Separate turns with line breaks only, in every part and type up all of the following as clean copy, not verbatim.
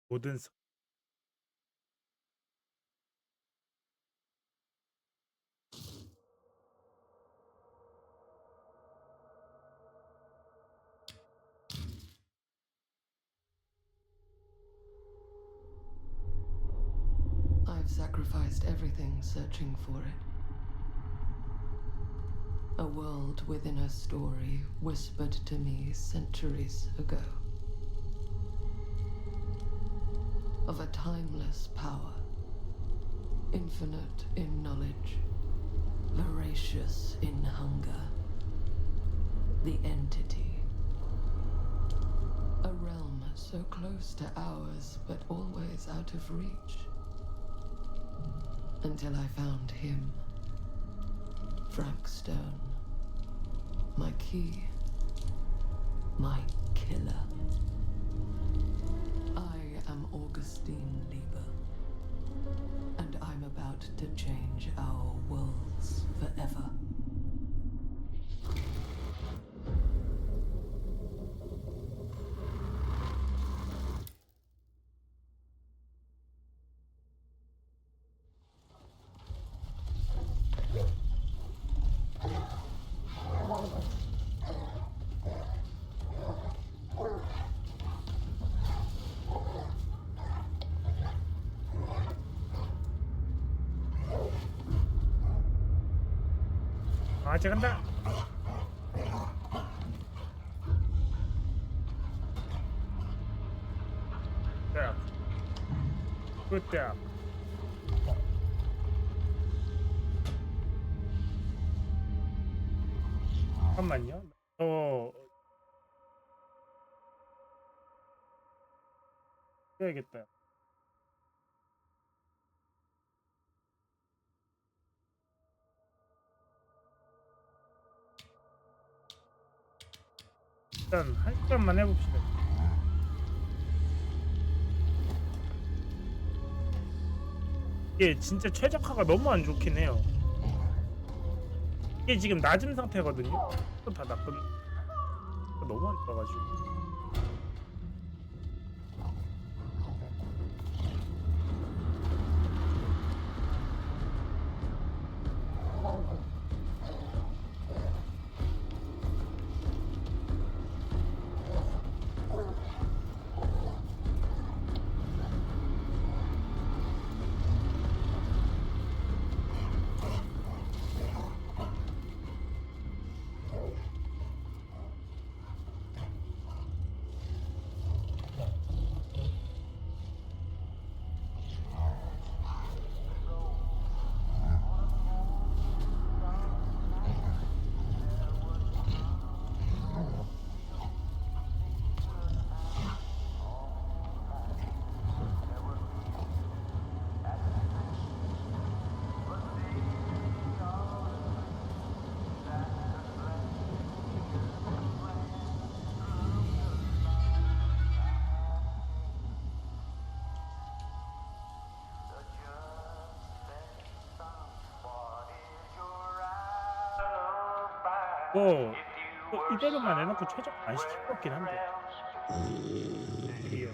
모든
I've sacrificed everything searching for it. A world within a story whispered to me centuries ago. Of a timeless power, infinite in knowledge, voracious in hunger. The entity. A realm so close to ours, but always out of reach. Until I found him. Frank Stone. My key. My killer. I am Augustine Lieber. And I'm about to change our worlds forever.
쟤 간다. 딱. 굿딱. 잠깐만요. 해야겠다. 일단 한 시간만 해봅시다. 이게 진짜 최적화가 너무 안 좋긴 해요. 이게 지금 낮은 상태거든요. 또 다 나쁜. 너무 안 좋아가지고. 이대로만 해놓고 최적 안 시킬 것 같긴 한데. 예.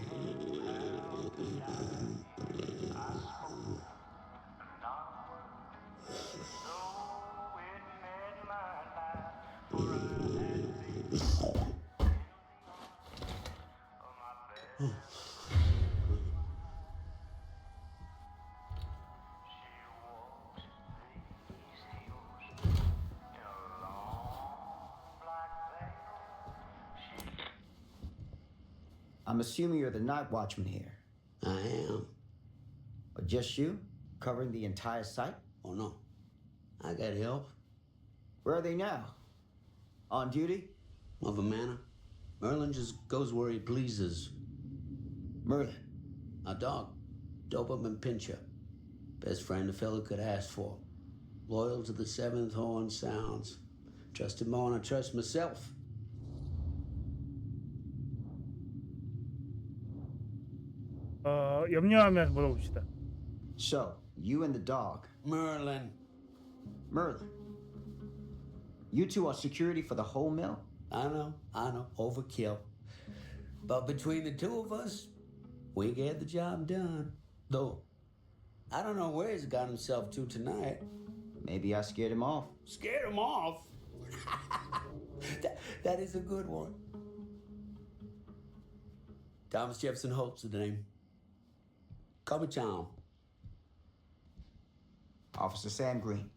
I'm assuming you're the night watchman here.
I am.
Or just you? Covering the entire site?
Oh, no. I got help.
Where are they now? On duty?
Of a manner. Merlin just goes where he pleases.
Merlin.
A dog. Doberman Pinscher. Best friend a fella could ask for. Loyal to the seventh horn sounds. Trust him more than I trust myself.
염려하면 물어봅시다.
So, you and the dog.
Merlin.
Merlin. You two are security for the whole mill?
I know. Overkill. But between the two of us, We get the job done. Though, I don't know where he's got himself to tonight.
Maybe I scared him off.
Scared him off? that is a good one. Thomas Jefferson Holt's the name. Call me Tom.
Officer Sam Green.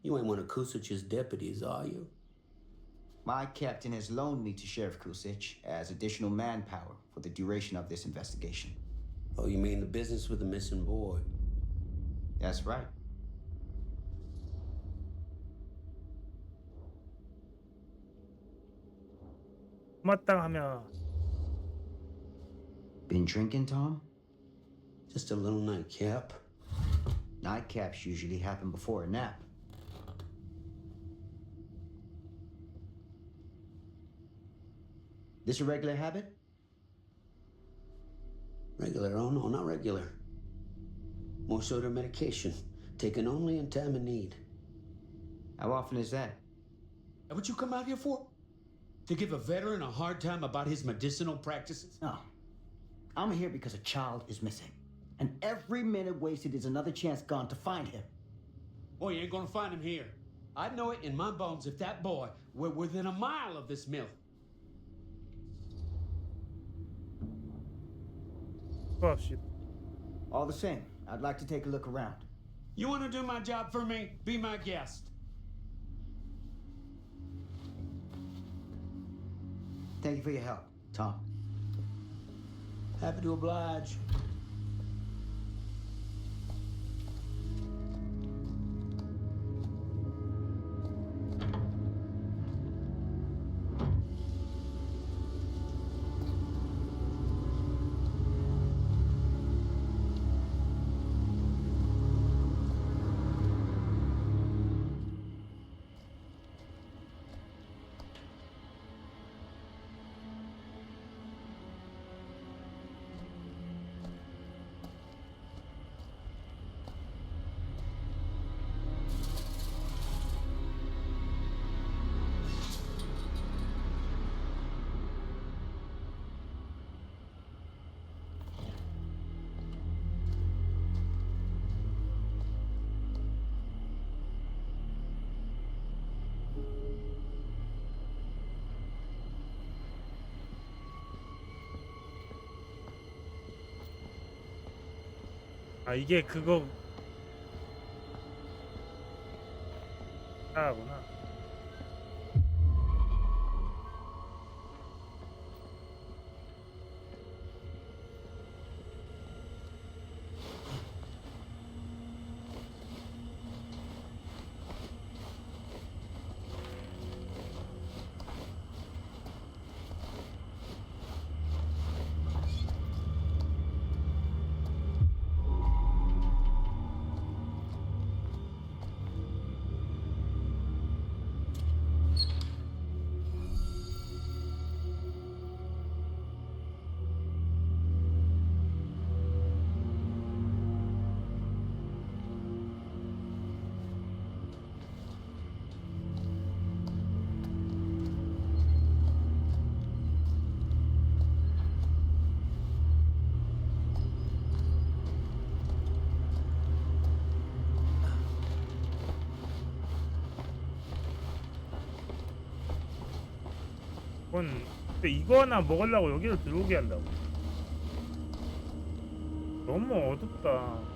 You ain't one of Kusich's deputies, are you?
My captain has loaned me to Sheriff Kusich as additional manpower for the duration of this investigation.
Oh, you mean the business with the missing boy?
That's right.
마땅하면
Been drinking, Tom?
Just a little nightcap.
Nightcaps usually happen before a nap. This a regular habit?
Regular? Oh, no, not regular. More sort of medication. Taken only in time of need.
How often is that?
And what you come out here for? To give a veteran a hard time about his medicinal practices?
No. I'm here because a child is missing. And every minute wasted is another chance gone to find him.
Boy, you ain't gonna find him here. I'd know it in my bones if that boy were within a mile of this mill.
Oh shit.
All the same, I'd like to take a look around.
You wanna do my job for me? Be my guest.
Thank you for your help, Tom.
Happy to oblige.
아 이게 그거 아구나. 근데 이거 하나 먹으려고 여기를 들어오게 한다고. 너무 어둡다.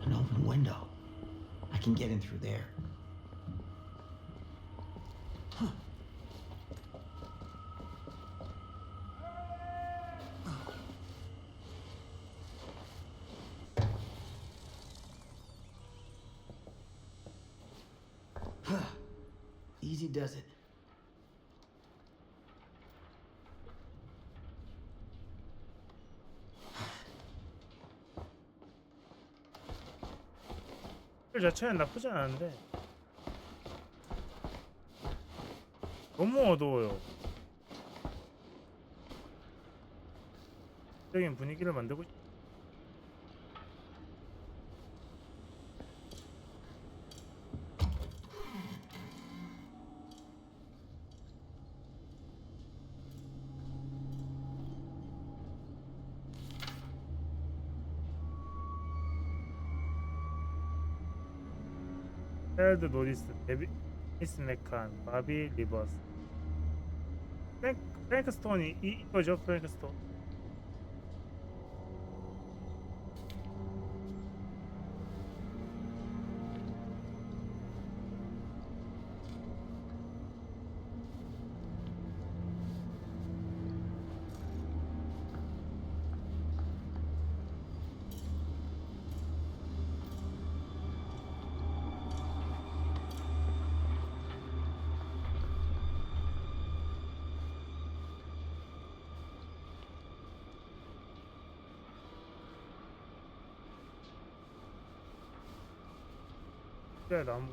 An open window. I can get in through there. Easy does it.
그 자체는 나쁘지 않은데 너무 어두워요. 적인 분위기를 만들고 헬드 노리스, 데비스 메칸, 바비 리버스. 프랭크 스톤이 이거죠, 프랭크 스톤. 그래 나무.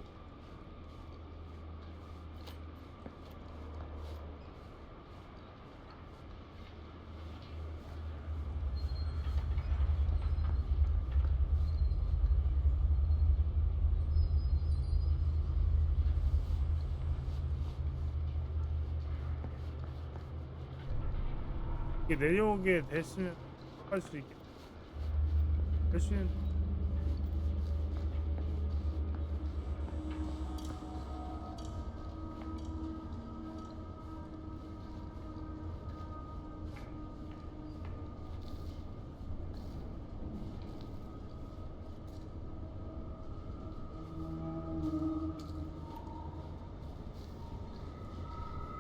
이게 내려오게 됐으면 할 수 있게 될 수 있는.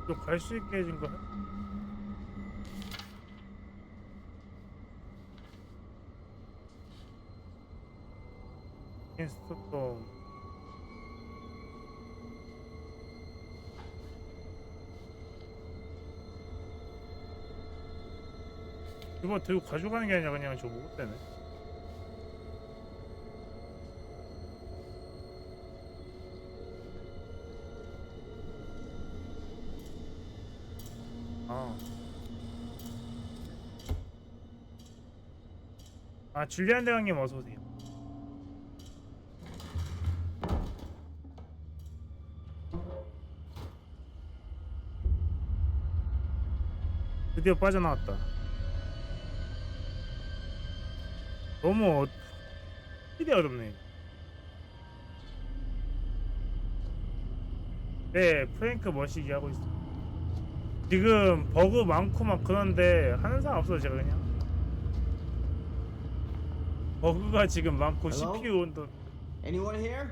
또 갈 수 있게 해준 거야? 인스토톰. 이거 들고 가져가는 게 아니라 그냥 저 먹을 때네. 줄리안 대왕님 어서 오세요. 드디어 빠져나왔다. 너무 되게 어렵네. 네, 프랭크 머시기 하고 있어. 지금 버그 많고 막 그런데 하는 사람 없어. 제가 그냥 버그가 지금 많고
Hello?
CPU 온도.
Anyone here?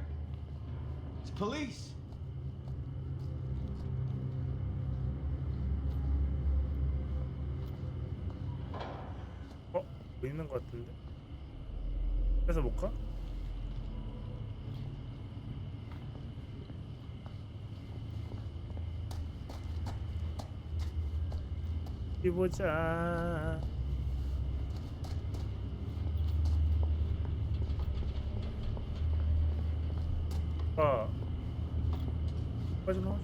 It's police.
뭐 있는 것 같은데. 그래서 못 가? 어디 보자. 빠져나와.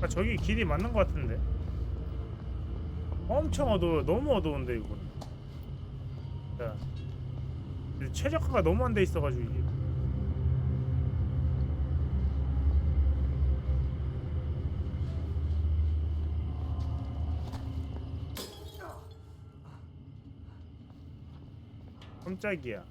저기 길이 맞는 것 같은데. 엄청 어두워. 너무 어두운데 이거. 자, 최적화가 너무 안 돼 있어가지고 이게. 깜짝이야.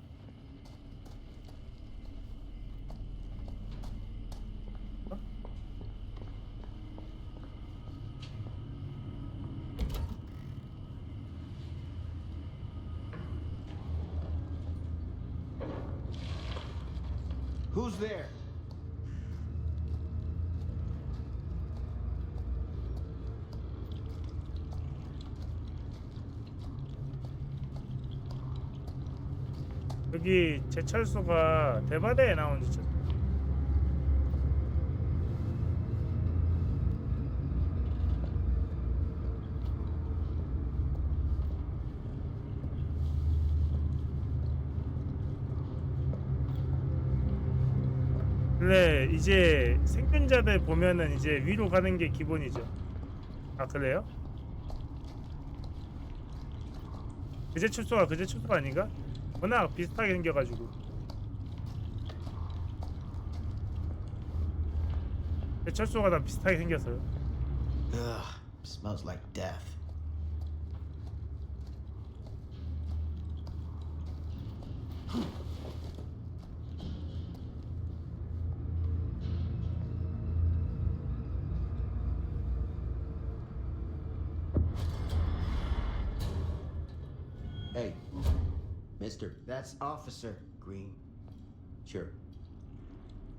Who's there?
여기 제철소가 대바대에 나온 제철소. 근데 이제 생존자들 보면은 이제 위로 가는 게 기본이죠. 아 그래요? 그 제철소가 아닌가? 워낙 비슷하게 생겨가지고. 제철소가 다 비슷하게 생겼어요.
Ugh, smells like death.
Mister.
That's Officer Green.
Sure.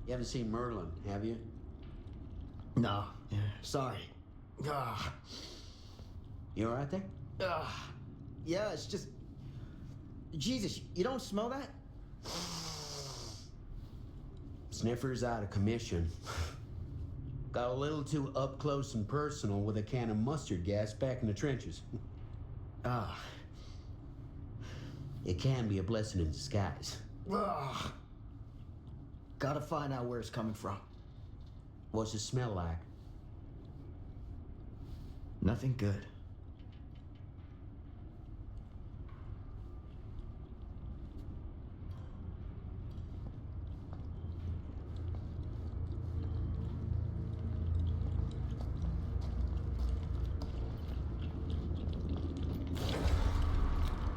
You haven't seen Merlin, have you?
No, sorry. Ah,
You all right there?
yeah, it's just... Jesus, you don't smell that?
Sniffer's out of commission. Got a little too up close and personal with a can of mustard gas back in the trenches.
Ah.
It can be a blessing in disguise.
Ugh. Gotta find out where it's coming from.
What's it smell like?
Nothing good.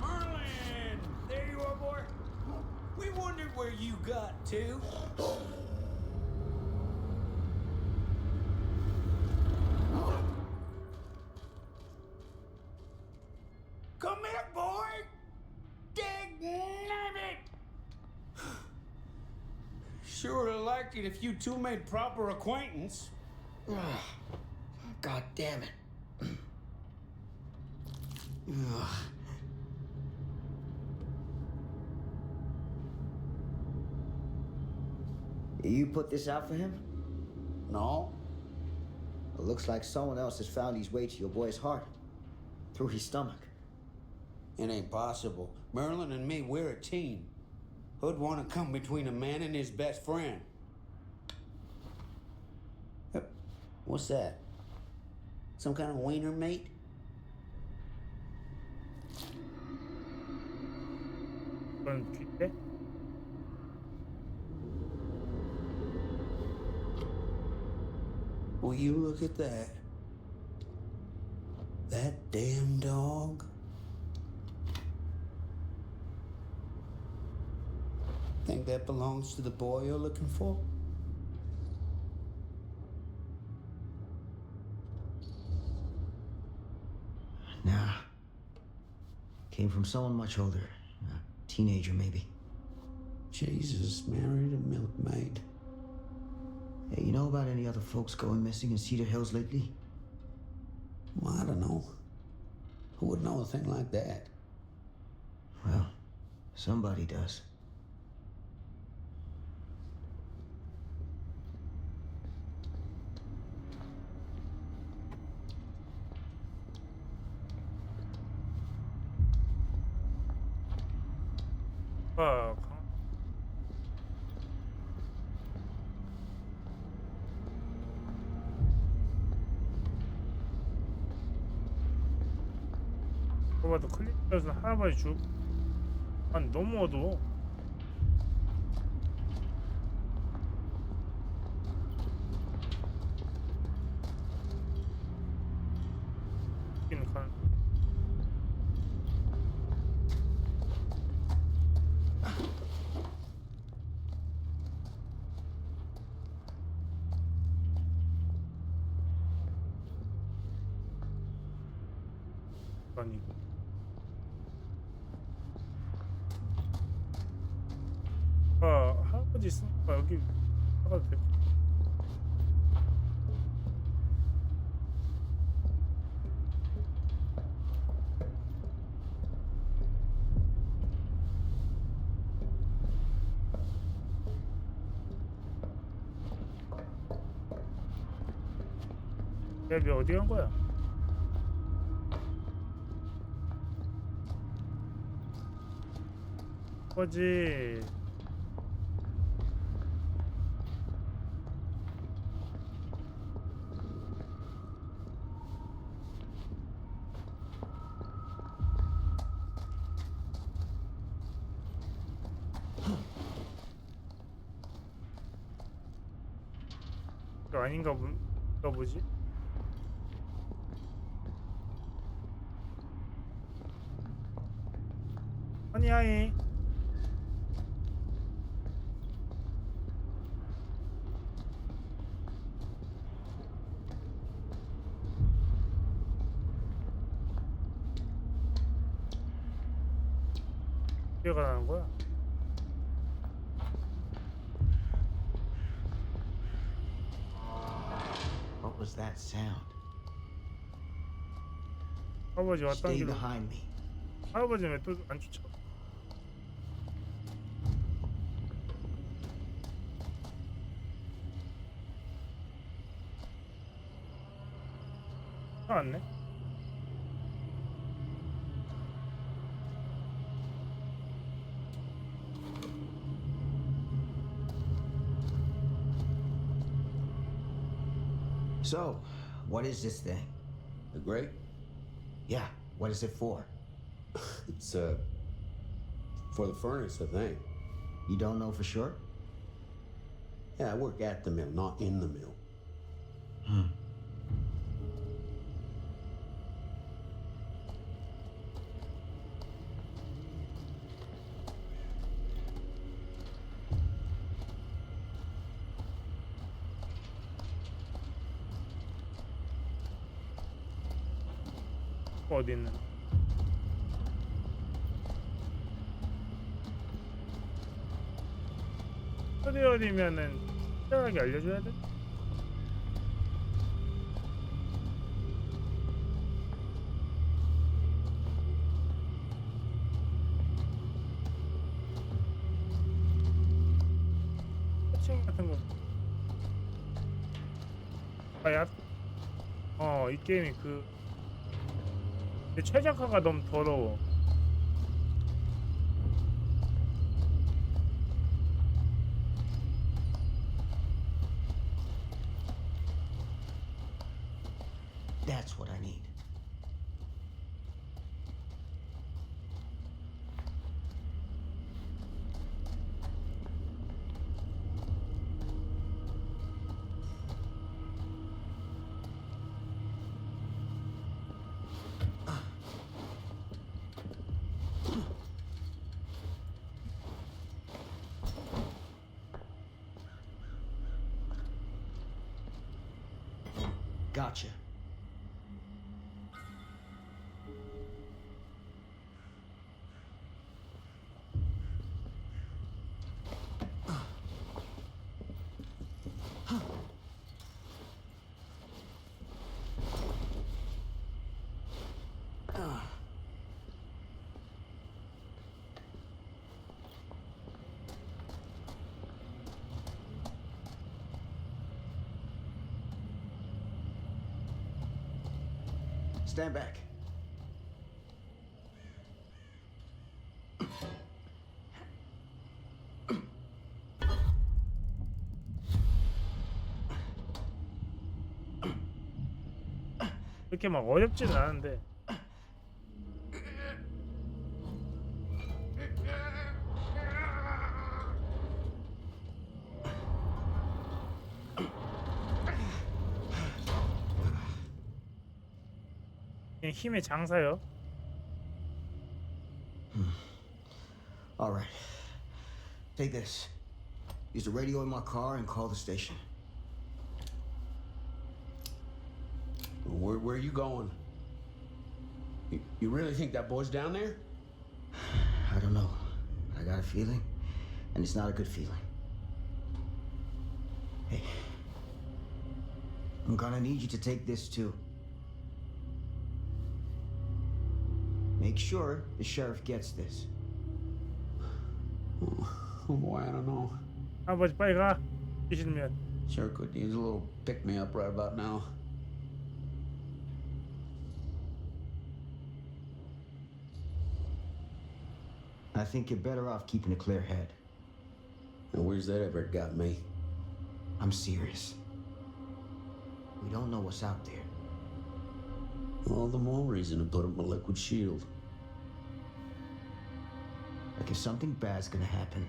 Merlin! There you are, boy. We wondered where you got to. Come here, boy! Dagnabbit! Sure would have liked it if you two made proper acquaintance.
Ugh. God damn it. Ugh. You put this out for him?
No?
It looks like someone else has found his way to your boy's heart. Through his stomach.
It ain't possible. Merlin and me, we're a team. Who'd want to come between a man and his best friend? What's that? Some kind of wiener mate?
그건 귀대?
Will you look at that? That damn dog? Think that belongs to the boy you're looking for?
Nah. Came from someone much older. A teenager, maybe.
Jesus married a milkmaid.
Hey, you know about any other folks going missing in Cedar Hills lately?
Well, I don't know. Who would know a thing like that?
Well, somebody does.
Fuck. 봐도 클릭해서 할아버지 죽. 아니 너무 어두워. 있긴 간. 아니고. 할아버지 있으니까 여기 나가도 되고. 야, 어디 간 거야? 거지. 이거 아닌가 보지? 아니 하이. 뛰어가는 거야?
What was that sound?
할아버지 왔던
Stay
길로.
behind me.
할아버지는 왜 또 안 쫓아? 왔네.
So, what is this thing?
The grate?
Yeah, what is it for?
It's, for the furnace, I think.
You don't know for sure?
Yeah, I work at the mill, not in the mill.
어디 있는? 어디면은 특별하게 알려줘야 돼? 코칭 같은 거. 아야. 이 게임이 근데 최적화가 너무 더러워.
That's what I need. Gotcha. Stand back.
그렇게 막 어렵지는 않은데. 그냥 힘의 장사요.
All right. Take this. Use the radio in my car and call the station.
Where are you going? You really think that boy's down there?
I don't know. I got a feeling, and it's not a good feeling. Hey, I'm gonna need you to take this too. Make sure the sheriff gets this.
Oh boy, I don't know.
아버지 빨리 가. 싫으면.
Sure could use a little pick-me-up right about now.
I think you're better off keeping a clear head.
And where's that ever got me?
I'm serious. We don't know what's out there.
All the more reason to put up a liquid shield.
Like if something bad's gonna happen,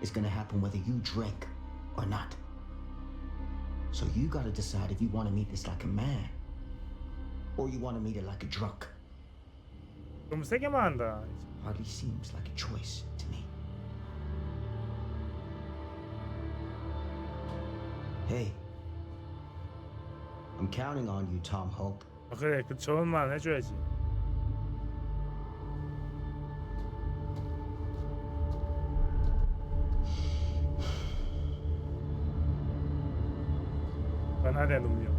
it's gonna happen whether you drink or not. So you gotta decide if you want to meet this like a man, or you want to meet it like a drunk.
너무 세게만 한다.
Hardly seems like a choice to me. Hey, I'm counting on you, Tom Hope.
아, 그래 그 조언만 해줘야지. 연하대 놈이요.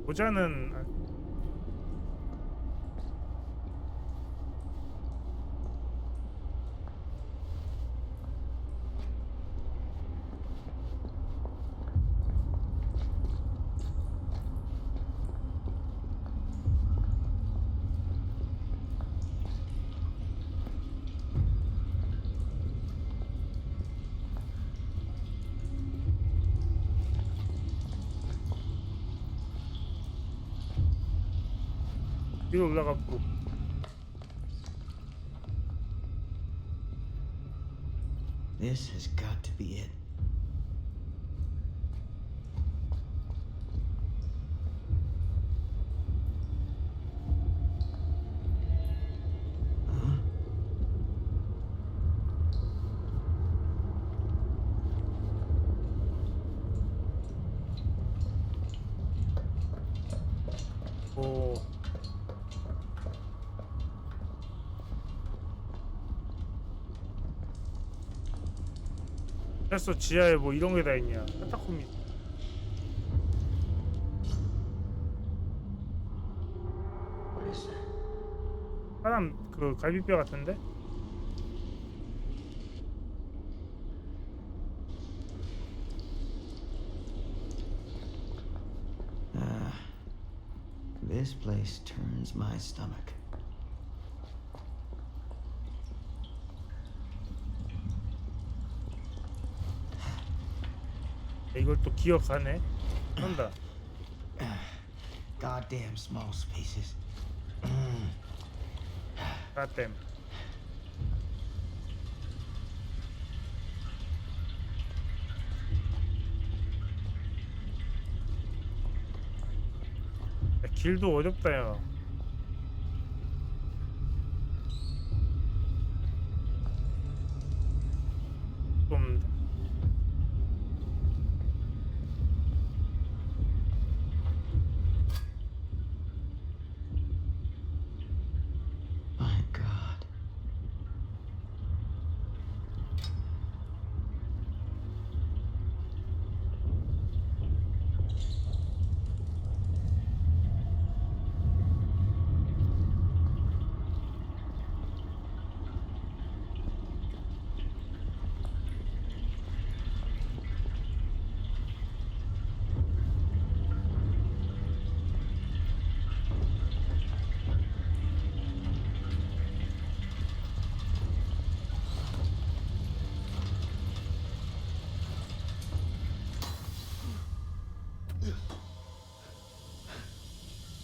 모자는 위로 올라갔고.
This has got to be it. Huh?
오. 그래서 지하에 뭐 이런 게 다 있냐? 카타콤이.
What is that?
사람 그 갈비뼈 같은데?
This place turns my stomach.
이걸 또 기억하네. 한다.
Goddamn small spaces.
라템. 길도 어렵다 야. 좀
My God.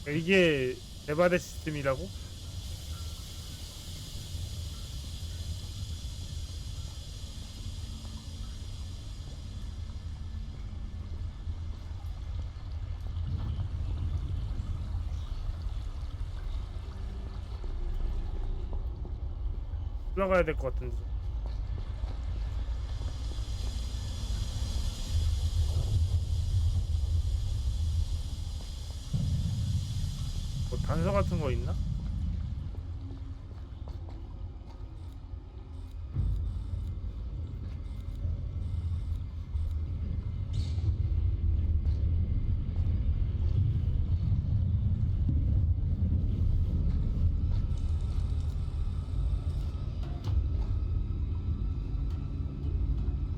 이게 네바데 시스템이라고? 올라가야 될 것 같은데. 뭐 단서 같은 거 있나?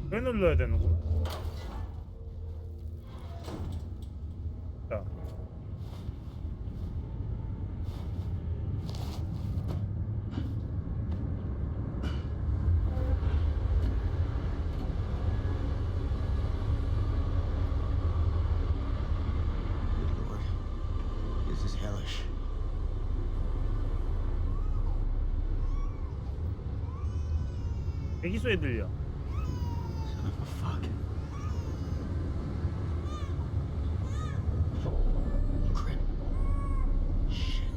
왜 눌러야 되는 거야? 자. 애기 소리 들려.
Son of a fuck. Crap. Shit.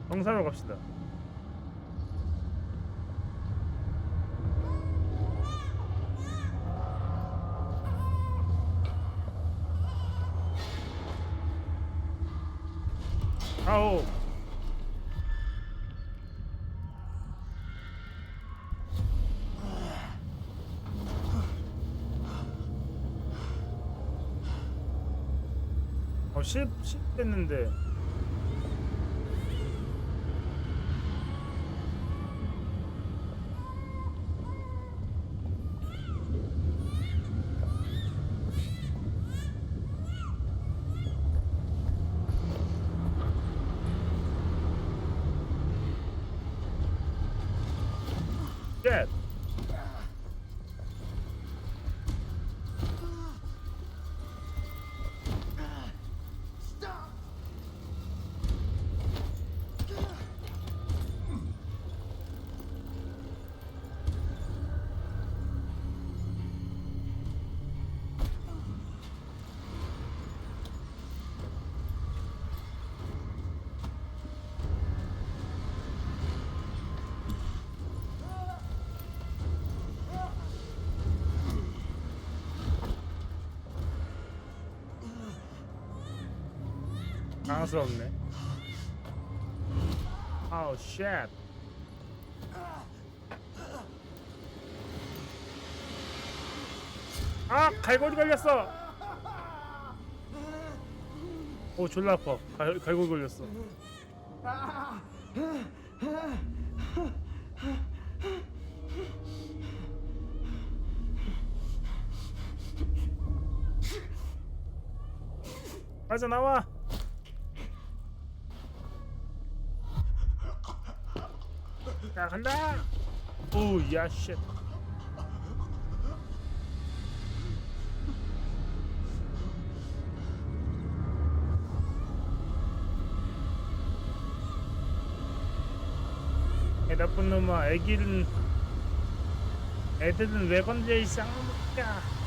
정사로 갑시다. 아오. 십 됐는데. 쉣. 당황스럽네. 아우 쉣. 아 갈고리 걸렸어. 오 졸라 아파. 갈고리 걸렸어. 빠져나와. 자 간다. 오야 쉣. 애 나쁜 놈아. 애들은 왜 건드려 이 쌍놈아.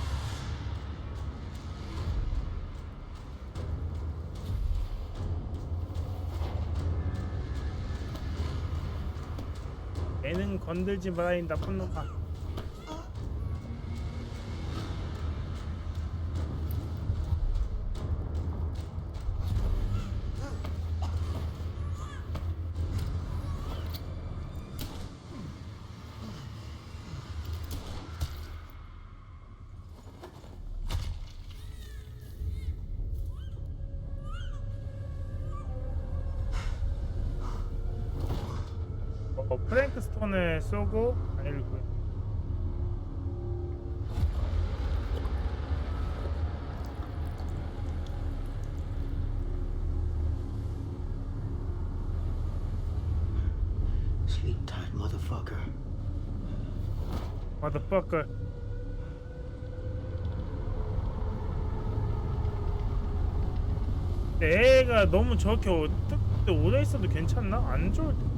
애는 건들지 마라 이 나쁜 놈아. 프랭크 스톤을 쏘고 아니를 구해.
Sleep tight, motherfucker.
Motherfucker. 애가 너무 저렇게 오래 있어도 괜찮나? 안 좋을 때.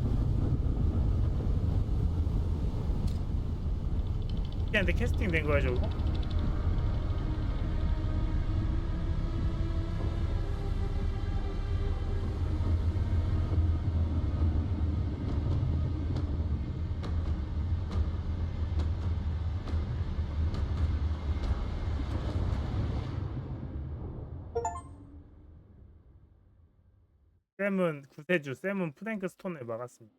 걔한테 캐스팅 된 거야 저거? 샘은 구세주, 샘은 프랭크 스톤을 막았습니다.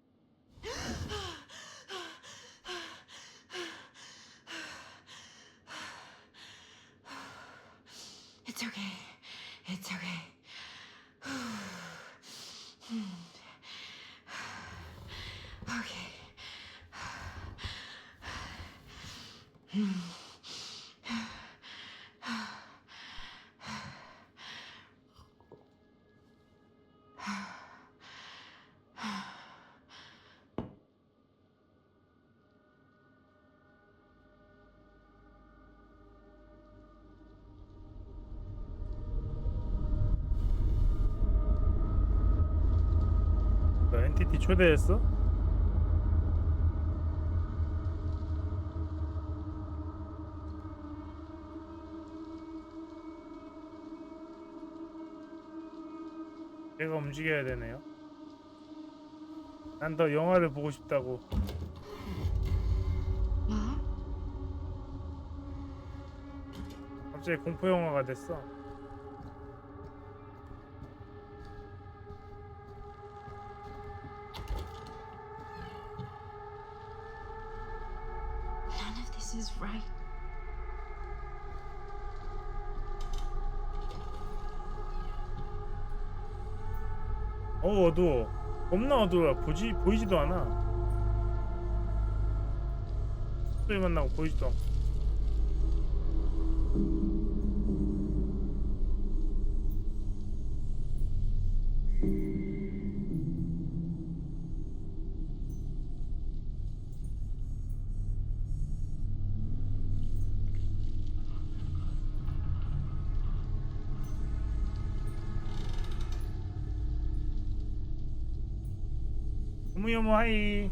It's okay. It's okay. Okay.
엔티티 초대했어? 내가 움직여야 되네요. 난 더 영화를 보고 싶다고. 갑자기 공포 영화가 됐어.
None of this is right.
어두워. 겁나 어두워. 보이지도 않아. 소리만 나고 보이지도 않고. 어머여머 하이.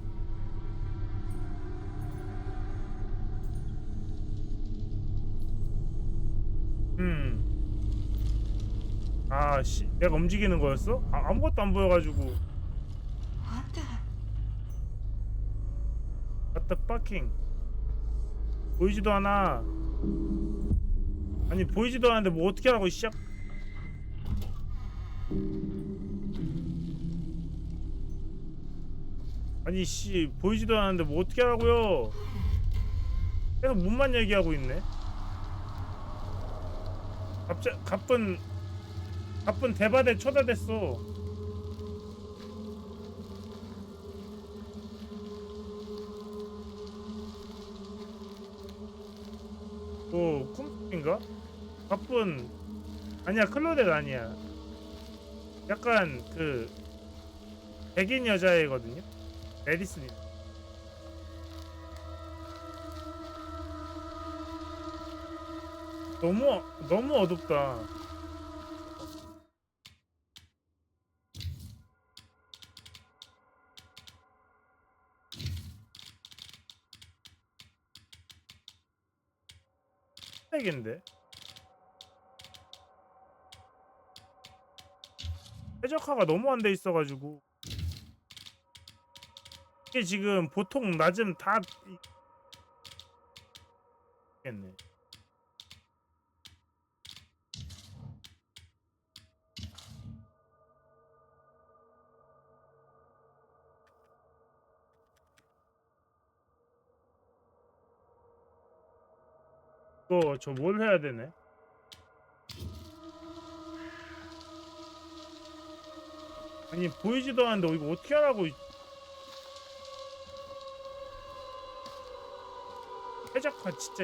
아씨, 내가 움직이는 거였어? 아무것도 안 보여가지고.
What the?
What the fucking? 보이지도 않아. 아니 보이지도 않는데 뭐 어떻게 하라고 시작. 아니 씨, 보이지도 않는데 뭐 어떻게 하라고요. 계속 문만 얘기하고 있네. 가쁜 대바대 쳐다댔어. 꿈인가? 가쁜 아니야, 클로델 아니야. 약간 그 백인 여자애거든요. 메디슨이. 너무 어둡다. 색인데 최적화가 너무 안 돼 있어가지고 이게 지금 보통 낮음 다 있겠네. 저 뭘 해야 되네? 아니 보이지도 않는데 이거 어떻게 하라고. 최적화 진짜.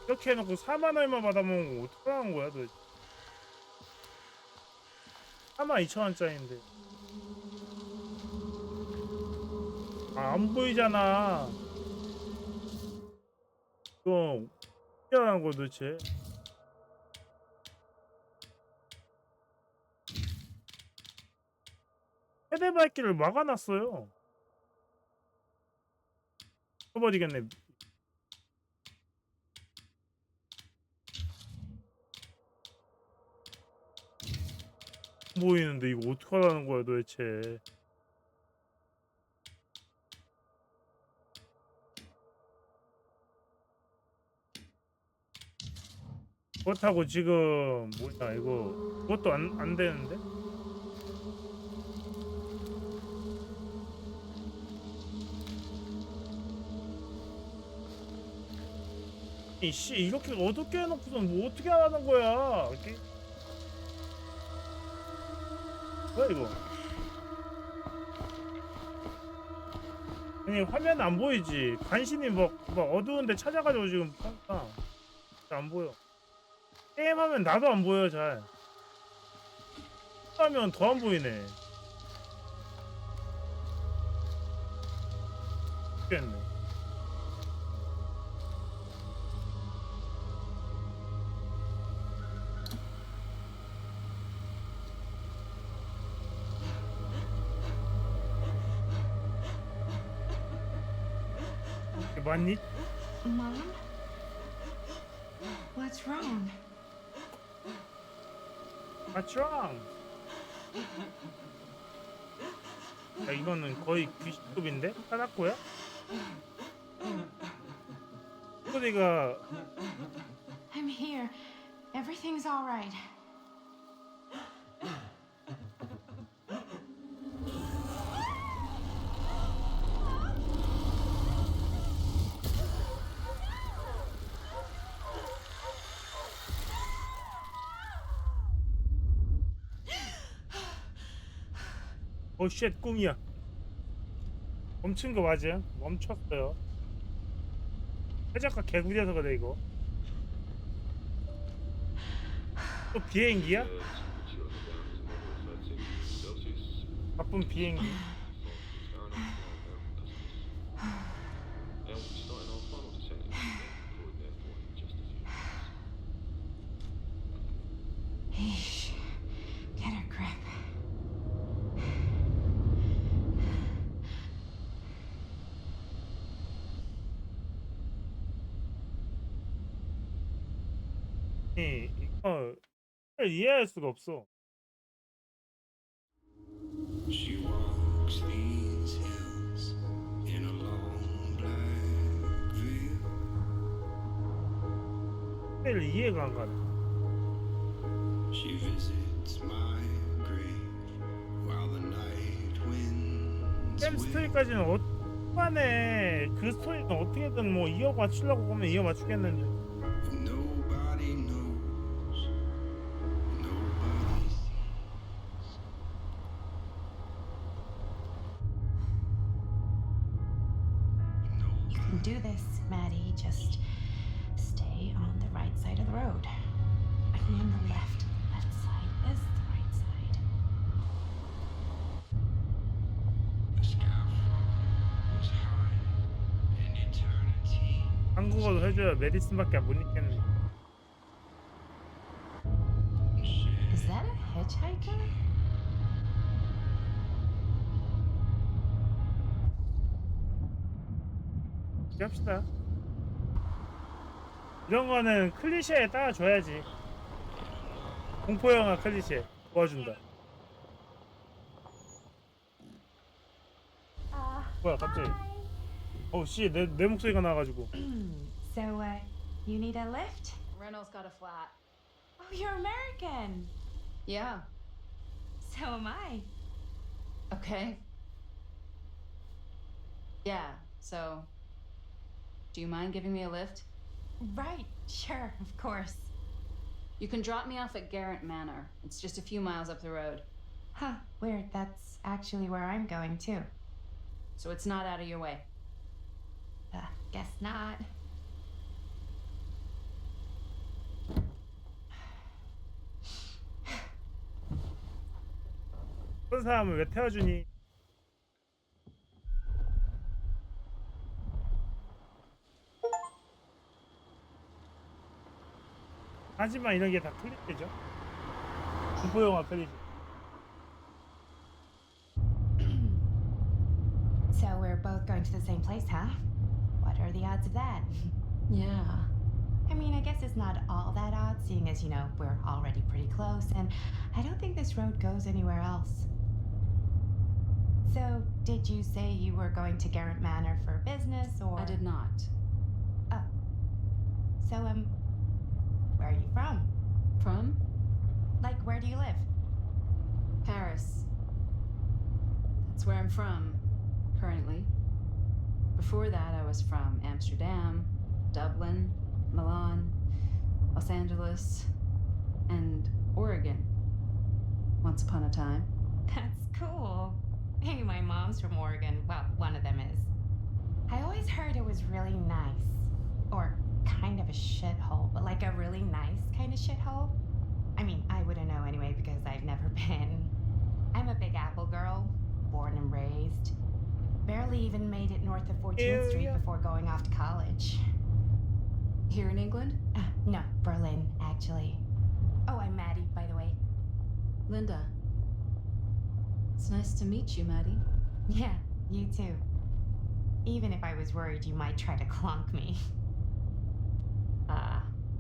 이렇게 해놓고 4만 얼마 받아먹은 거 어떻게 하는 거야 도대체. 42,000원짜리인데 안 보이잖아. 이거 어떻게 하는 거야 도대체. 세대 밝기를 막아놨어요. 쳐버리겠네. 보이는데 이거 어떡하라는 거야 도대체. 그렇다고 지금 뭐냐 이거 그것도 안 되는데. 이씨 이렇게 어둡게 해놓고선 뭐 어떻게 하라는 거야. 이렇게 뭐야 이거. 아니 화면 안 보이지. 간신히 막 어두운데 찾아가지고 지금 안 보여. 게임하면 나도 안 보여 잘. 하면 더 안 보이네. 죽겠네. 맞니?
Mom? What's wrong?
What's wrong? 야, 이거는 거의 귀신급인데? 사다코야? 소리가
I'm here. Everything's all right.
오쉣 꿈이야. 멈춘 거 맞아요? 멈췄어요. 해적과 개구리여서 그래 이거. 또 비행기야? 바쁜 비행기.
Eesh. Get a grip.
이거 이해할 수가 없어.
She walks these hills in a long black veil.
이해가 안 가네.
She visits my grave while the night winds
잼 스토리까지는 어간에 그 스토리는 어떻게든 뭐 이어 맞추려고 보면 이어 맞추겠는데.
and nobody knows, nobody sees.
You can do this, Maddie. Just stay on the right side of the road. I mean the left. Left side is the right side.
The scaffold was high in eternity.
한국어도 해줘야 메디슨밖에 못 읽겠네.
Is that a hitchhiker?
합시다. 이런 거는 클리셰에 따라줘야지. 공포영화 클리셰 도와준다. 뭐야 갑자기? 씨, 내 목소리가 나와가지고.
So, you need a lift?
Reynolds got a flat.
Oh, you're American.
Yeah.
So am I.
Okay. Yeah, so. Do you mind giving me a lift?
Right, sure, of course.
You can drop me off at Garrett Manor. It's just a few miles up the road.
Huh, weird. That's actually where I'm going too.
So it's not out of your way.
Guess not.
어떤 사람을 왜 태워주니? 하지만 이런 게 다 클릭되죠. 공포영화 클릭.
So we're both going to the same place, huh? What are the odds of that?
Yeah.
I mean, I guess it's not all that odd, seeing as, you know, we're already pretty close, and I don't think this road goes anywhere else. So, did you say you were going to Garrett Manor for business, or?
I did not.
Oh. So, where are you from?
From?
Like, where do you live?
Paris. That's where I'm from, currently. Before that, I was from Amsterdam, Dublin, Milan, Los Angeles, and Oregon. Once upon a time.
That's cool. Hey, my mom's from Oregon. Well, one of them is. I always heard it was really nice. Or kind of a shithole, but like a really nice kind of shithole. I mean, I wouldn't know anyway because I've never been. I'm a Big Apple girl, born and raised. Barely even made it north of 14th Street before going off to college.
Here in England?
No, Berlin, actually. Oh, I'm Maddie, by the way.
Linda. It's nice to meet you, Maddie.
Yeah, you too. Even if I was worried you might try to clonk me.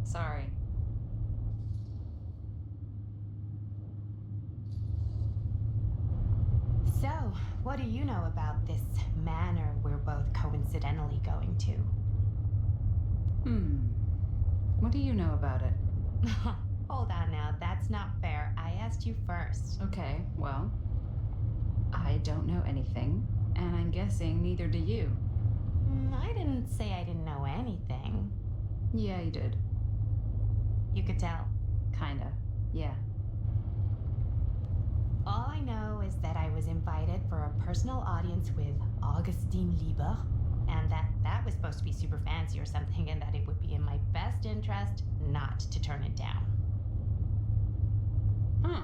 Sorry.
So, what do you know about this manor we're both coincidentally going to?
What do you know about it?
Hold on now, that's not fair. I asked you first.
Okay, well, I don't know anything, and I'm guessing neither do you.
I didn't say I didn't know anything.
Yeah, you did.
You could tell.
Kinda. Yeah.
All I know is that I was invited for a personal audience with Augustine Lieber, and that was supposed to be super fancy or something, and that it would be in my best interest not to turn it down.
Huh.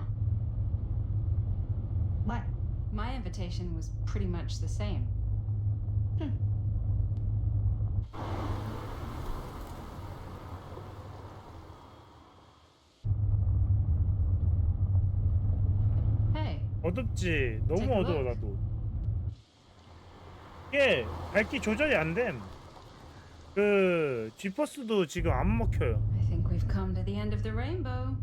What?
My invitation was pretty much the same. Hey,
어둡지. 너무
Take a
어두워
look.
나도. 이게 밝기 조절이 안 됨. 그 지퍼스도 지금 안 먹혀요.
I think we've come to the end of the rainbow.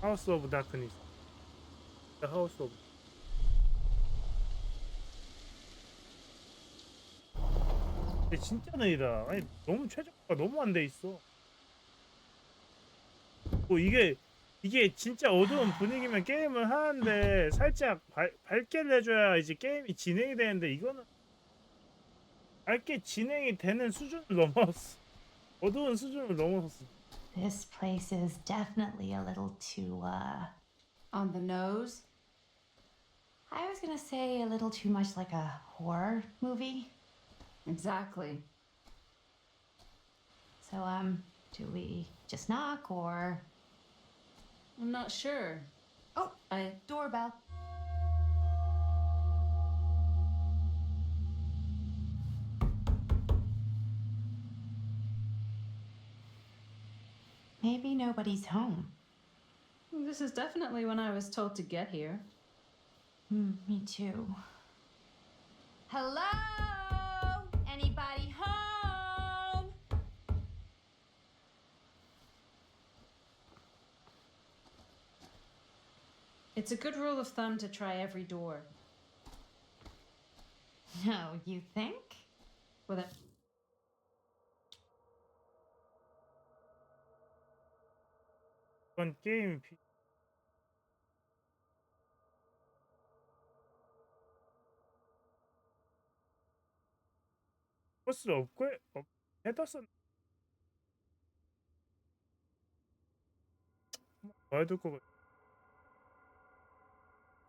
하우스 오브 다크니스. 하우스 오브. 근데 진짜 느리다. 아니 너무 최저가 너무 안 돼 있어. 뭐 이게 진짜 어두운 분위기면 게임을 하는데 살짝 밝게 내줘야 이제 게임이 진행이 되는데 이거는 밝게 진행이 되는 수준을 넘어섰어. 어두운 수준을 넘어섰어.
This place is definitely a little too,
On the nose?
I was gonna say a little too much like a horror movie.
Exactly.
So, do we just knock or...
I'm not sure.
Oh, doorbell. Maybe nobody's home.
This is definitely when I was told to get here.
Me too. Hello? Anybody home?
It's a good rule of thumb to try every door.
No, you think?
With a
이건 게임 버스 없고 헤더슨 와야 될 거 같아.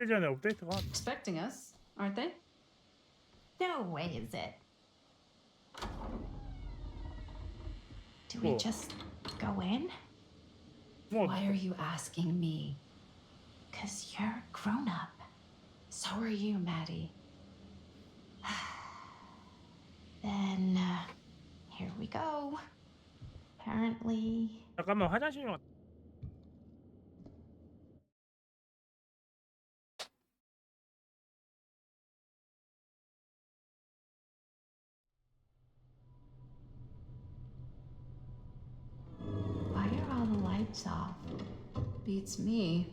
일 전에 업데이트가
expecting us, aren't they?
No way is it. Do we
Cool.
just go in?
뭐
Why are you asking me?
'Cause you're grown up.
So are you, Maddie.
Then, here we go. Apparently...
잠깐만 화장실 좀 갔다.
Why are all the lights off?
Beats me.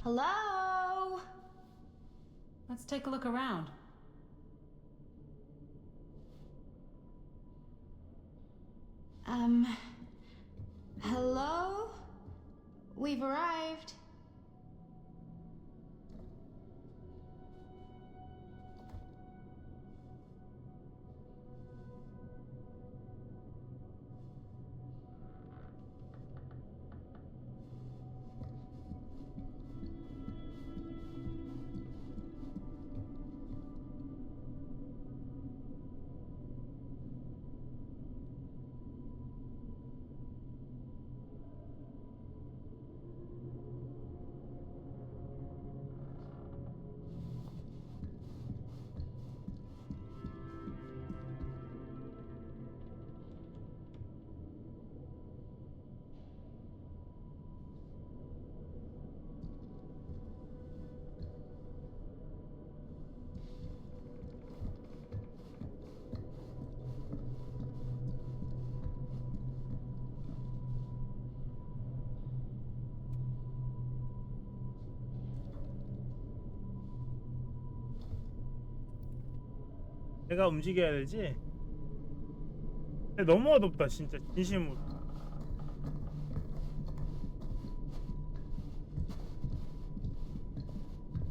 Hello?
Let's take a look around.
Hello? We've arrived.
내가 움직여야 되지? 근데 너무 어둡다 진짜 진심으로.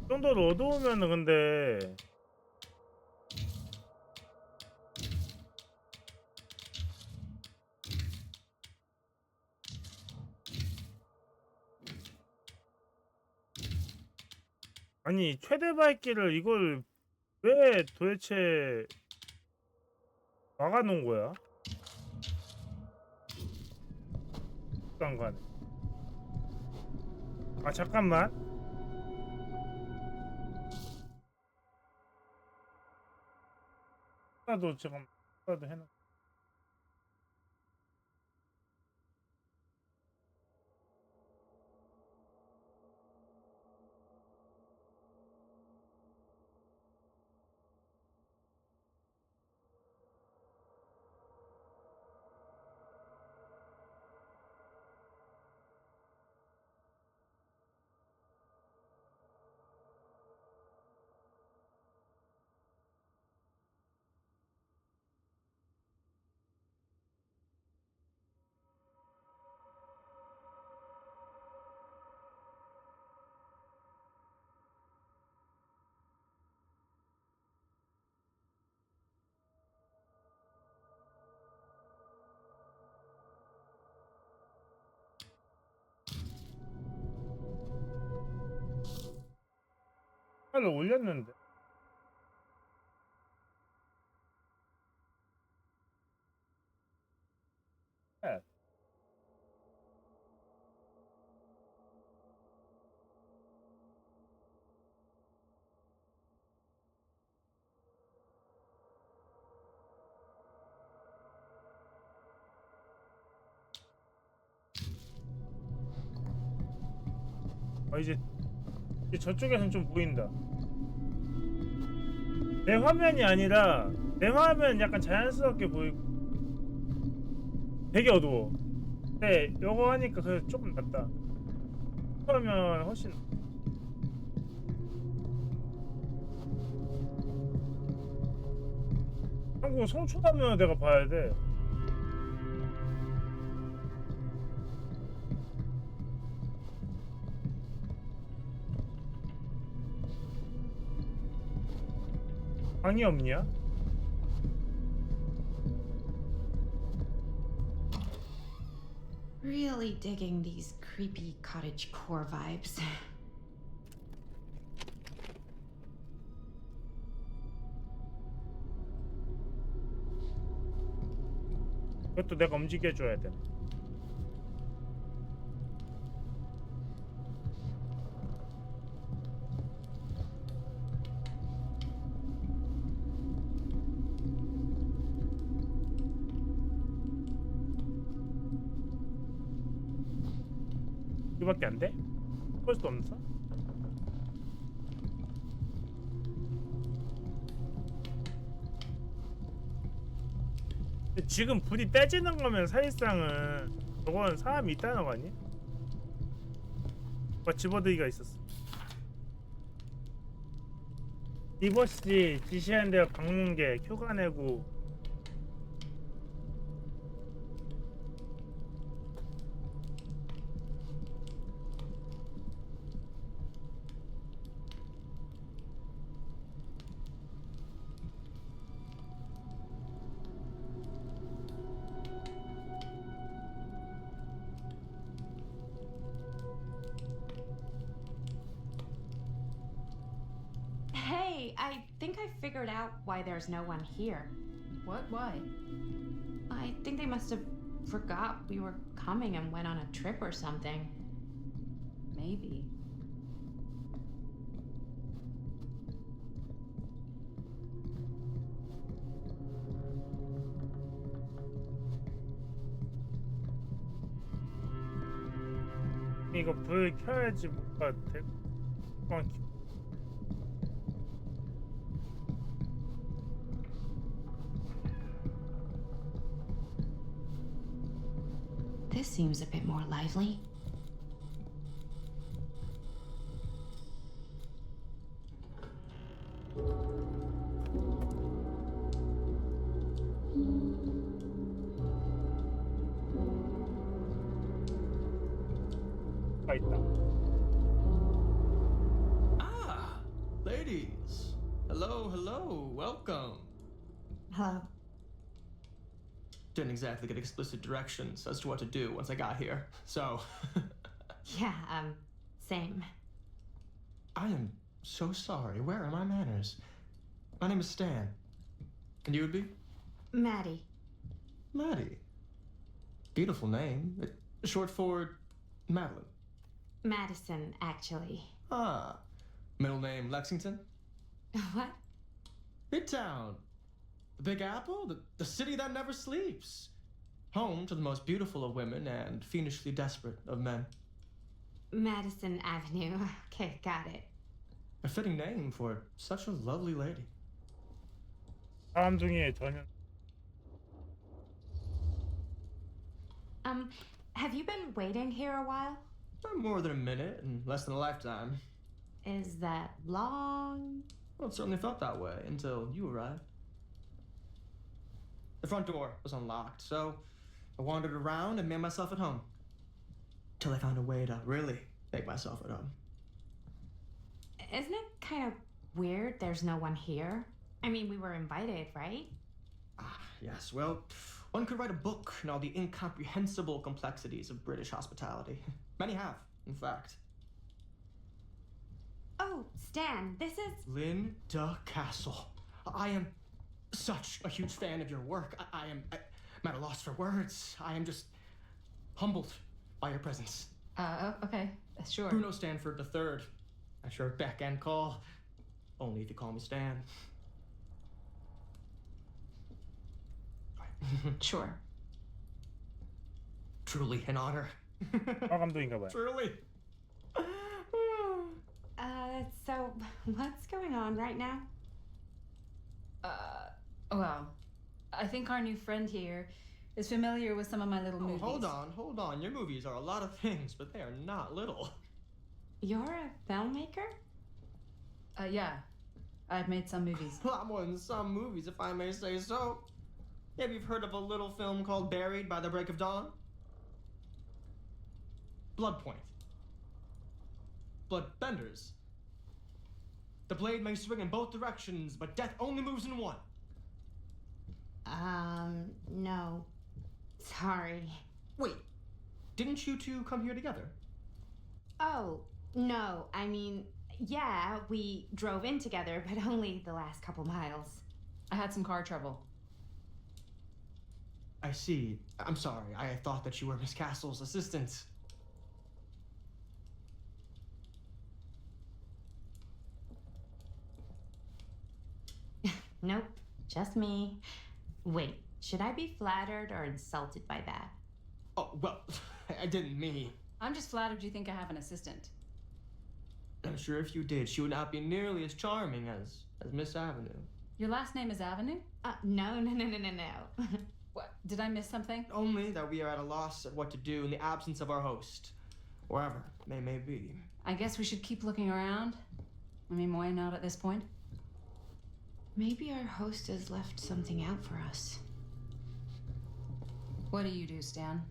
이 정도로 어두우면은 근데 아니 최대 밝기를 이걸 왜 도대체 막아놓은 거야? 간간에. 아 잠깐만. 나도 지금 나도 해놔. 하나를 올렸는데. 네. 이제 저쪽에서는 좀 보인다. 내 화면이 아니라 내 화면 약간 자연스럽게 보이고 되게 어두워. 근데 요거 하니까 그래도 조금 낫다. 그러면 훨씬 한국 송초다면 내가 봐야 돼. 방이 없냐?
Really digging these creepy cottage core vibes.
그것도 내가 움직여줘야 돼. 이거밖에 안 돼? 볼 수도 없어? 근데 지금 불이 떼지는 거면 사실상은 저건 사람이 있다는 거 아니? 뭐 집어들기가 있었어. 리버시 지시한 대로 방문객 휴가 내고.
Hey, I think I figured out why there's no one here.
What? Why?
I think they must have forgot we were coming and went on a trip or something.
Maybe.
이거 불 켜야지 뭔가 될 것.
This seems a bit more lively.
hello, hello. Welcome.
Hello.
Didn't exactly get explicit directions as to what to do once I got here, so...
Yeah, same.
I am so sorry. Where are my manners? My name is Stan. And you would be?
Maddie.
Maddie. Beautiful name. Short for Madeline.
Madison, actually.
Ah. Middle name Lexington?
What?
Midtown. The Big Apple? The city that never sleeps. Home to the most beautiful of women and fiendishly desperate of men.
Madison Avenue. Okay, got it.
A fitting name for such a lovely lady.
사람둥이의 전형.
Have you been waiting here a while?
More than a minute and less than a lifetime.
Is that long?
Well, it certainly felt that way until you arrived. The front door was unlocked, so I wandered around and made myself at home. Till I found a way to really make myself at home.
Isn't it kind of weird there's no one here? I mean, we were invited, right?
Ah, yes, well, one could write a book on all the incomprehensible complexities of British hospitality. Many have, in fact.
Oh, Stan, this is...
Linda Castle. I am such a huge fan of your work. I'm at a loss for words. I am just humbled by your presence.
Okay, sure.
Bruno Stanford III. I sure beck and call. Only if you call me Stan.
Sure.
Truly an honor.
감독인가 봐요.
Truly.
So what's going on right now?
Well, I think our new friend here is familiar with some of my little
Oh,
movies.
hold on. Your movies are a lot of things, but they are not little.
You're a filmmaker?
Yeah. I've made some movies.
A lot more than some movies, if I may say so. Maybe you've heard of a little film called Buried by the Break of Dawn? Bloodpoint. Bloodbenders. The blade may swing in both directions, but death only moves in one.
No. Sorry.
Wait, didn't you two come here together?
Oh, no. I mean, yeah, we drove in together, but only the last couple miles.
I had some car trouble.
I see. I'm sorry. I thought that you were Miss Castle's assistant.
Nope, just me. Wait, should I be flattered or insulted by that?
Oh, well, I didn't mean.
I'm just flattered you think I have an assistant.
I'm sure if you did, she would not be nearly as charming as Miss Avenue.
Your last name is Avenue?
No.
What? Did I miss something?
Only that we are at a loss at what to do in the absence of our host, wherever they may be.
I guess we should keep looking around. I mean, why not at this point?
Maybe our host has left something out for us.
What do you do, Stan?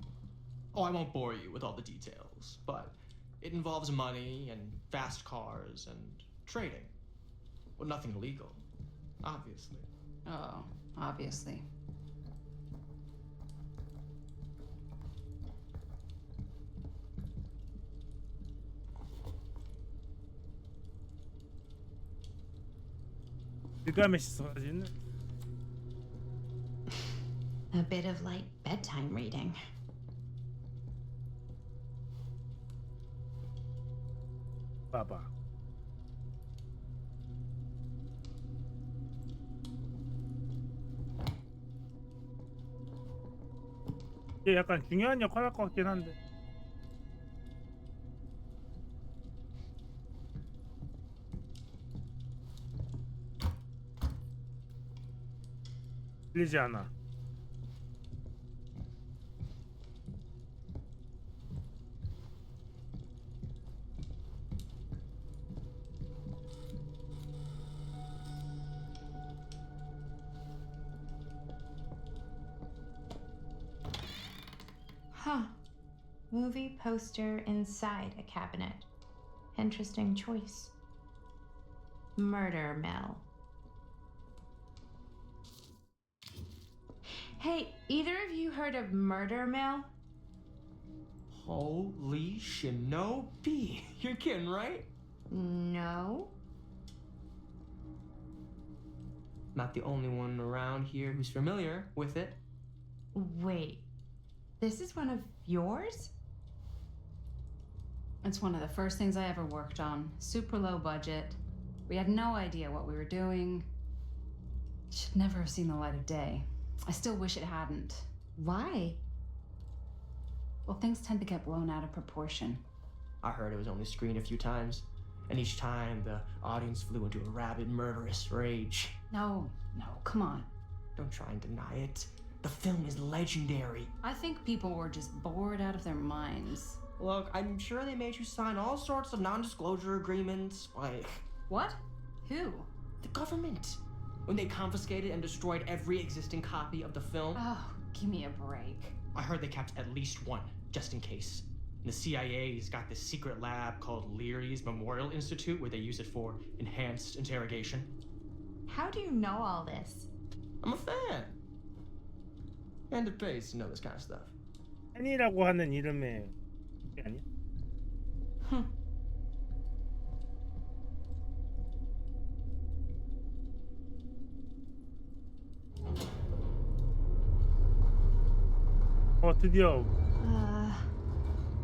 Oh, I won't bore you with all the details, but it involves money and fast cars and trading. Well, nothing illegal, obviously.
Oh, obviously.
일감에시서까지는
A bit of light bedtime reading.
봐봐. 이게 약간 중요한 역할 할 것 같긴 한데. 들리지 않아.
Huh. Movie poster inside a cabinet. Interesting choice. Murder mill. Hey, either of you heard of Murder Mill?
Holy shinobi. You're kidding, right?
No.
Not the only one around here who's familiar with it.
Wait, this is one of yours?
It's one of the first things I ever worked on. Super low budget. We had no idea what we were doing. Should never have seen the light of day. I still wish it hadn't.
Why?
Well, things tend to get blown out of proportion.
I heard it was only screened a few times, and each time the audience flew into a rabid, murderous rage.
No, come on.
Don't try and deny it. The film is legendary.
I think people were just bored out of their minds.
Look, I'm sure they made you sign all sorts of non-disclosure agreements, like...
What? Who?
The government. When they confiscated and destroyed every existing copy of the film.
Oh, give me a break.
I heard they kept at least one, just in case. And the CIA's got this secret lab called Leary's Memorial Institute where they use it for enhanced interrogation.
How do you know all this?
I'm a fan. And it pays to know this kind of stuff.
팬이라고 하는 이름의 게 아니야? 드디어.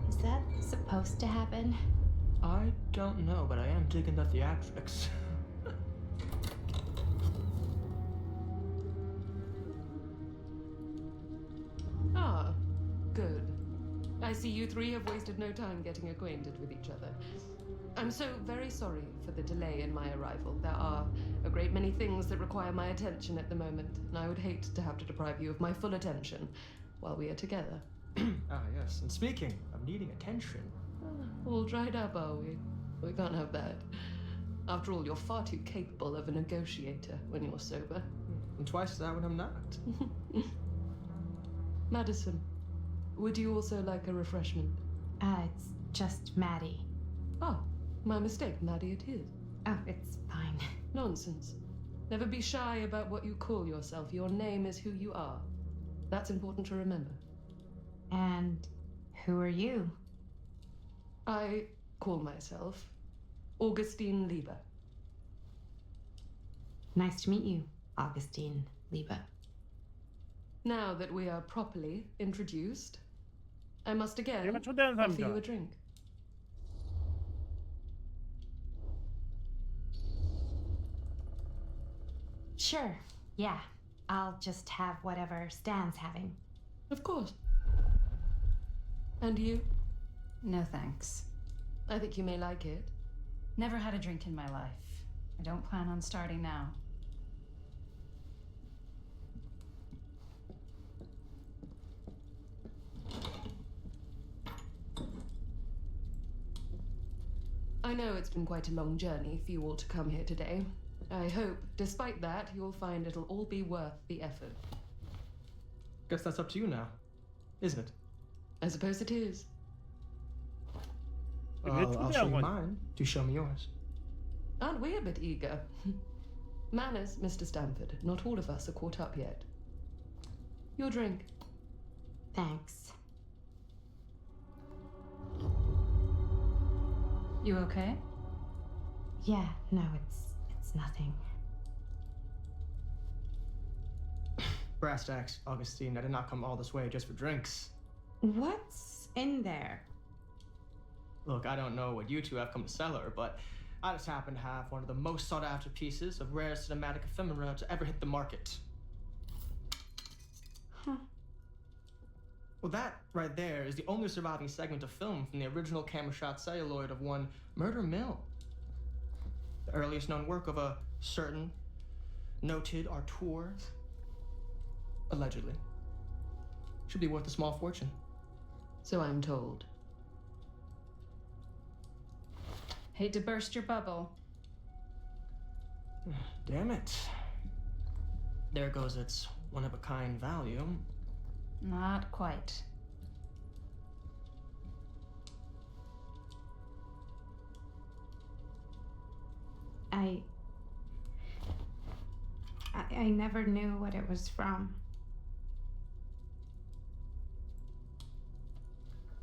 Is that supposed to happen?
I don't know, but I am digging the theatrics.
Ah, good. I see you three have wasted no time getting acquainted with each other. I'm so very sorry for the delay in my arrival. There are a great many things that require my attention at the moment, and I would hate to have to deprive you of my full attention while we are together.
Ah, yes. And speaking of needing attention...
All dried up, are we? We can't have that. After all, you're far too capable of a negotiator when you're sober.
And twice that when I'm not.
Madison, would you also like a refreshment?
It's just Maddie.
Oh, my mistake. Maddie it is.
Oh, it's fine.
Nonsense. Never be shy about what you call yourself. Your name is who you are. That's important to remember.
And who are you?
I call myself Augustine Lieber.
Nice to meet you, Augustine Lieber.
Now that we are properly introduced, I must again
얘가 초대한
offer you
사람이잖아.
a drink.
Sure, yeah. I'll just have whatever Stan's having.
Of course. And you?
No thanks.
I think you may like it.
Never had a drink in my life. I don't plan on starting now.
I know it's been quite a long journey for you all to come here today. I hope, despite that, you'll find it'll all be worth the effort.
Guess that's up to you now, isn't it?
I suppose it is.
I'll show you mine. Do show me yours.
Aren't we a bit eager? Manners, Mr. Stanford. Not all of us are caught up yet. Your drink.
Thanks.
You okay?
Yeah, no, it's nothing.
Brass tacks, Augustine. I did not come all this way just for drinks.
What's in there?
Look, I don't know what you two have come to cellar, but I just happen to have one of the most sought-after pieces of rare cinematic ephemera to ever hit the market.
Huh.
Well, that right there is the only surviving segment of film from the original camera-shot celluloid of one Murder Mill. The earliest known work of a certain noted auteur, allegedly. Should be worth a small fortune.
So I'm told.
Hate to burst your bubble.
Damn it. There goes its one-of-a-kind value.
Not quite.
I never knew what it was from.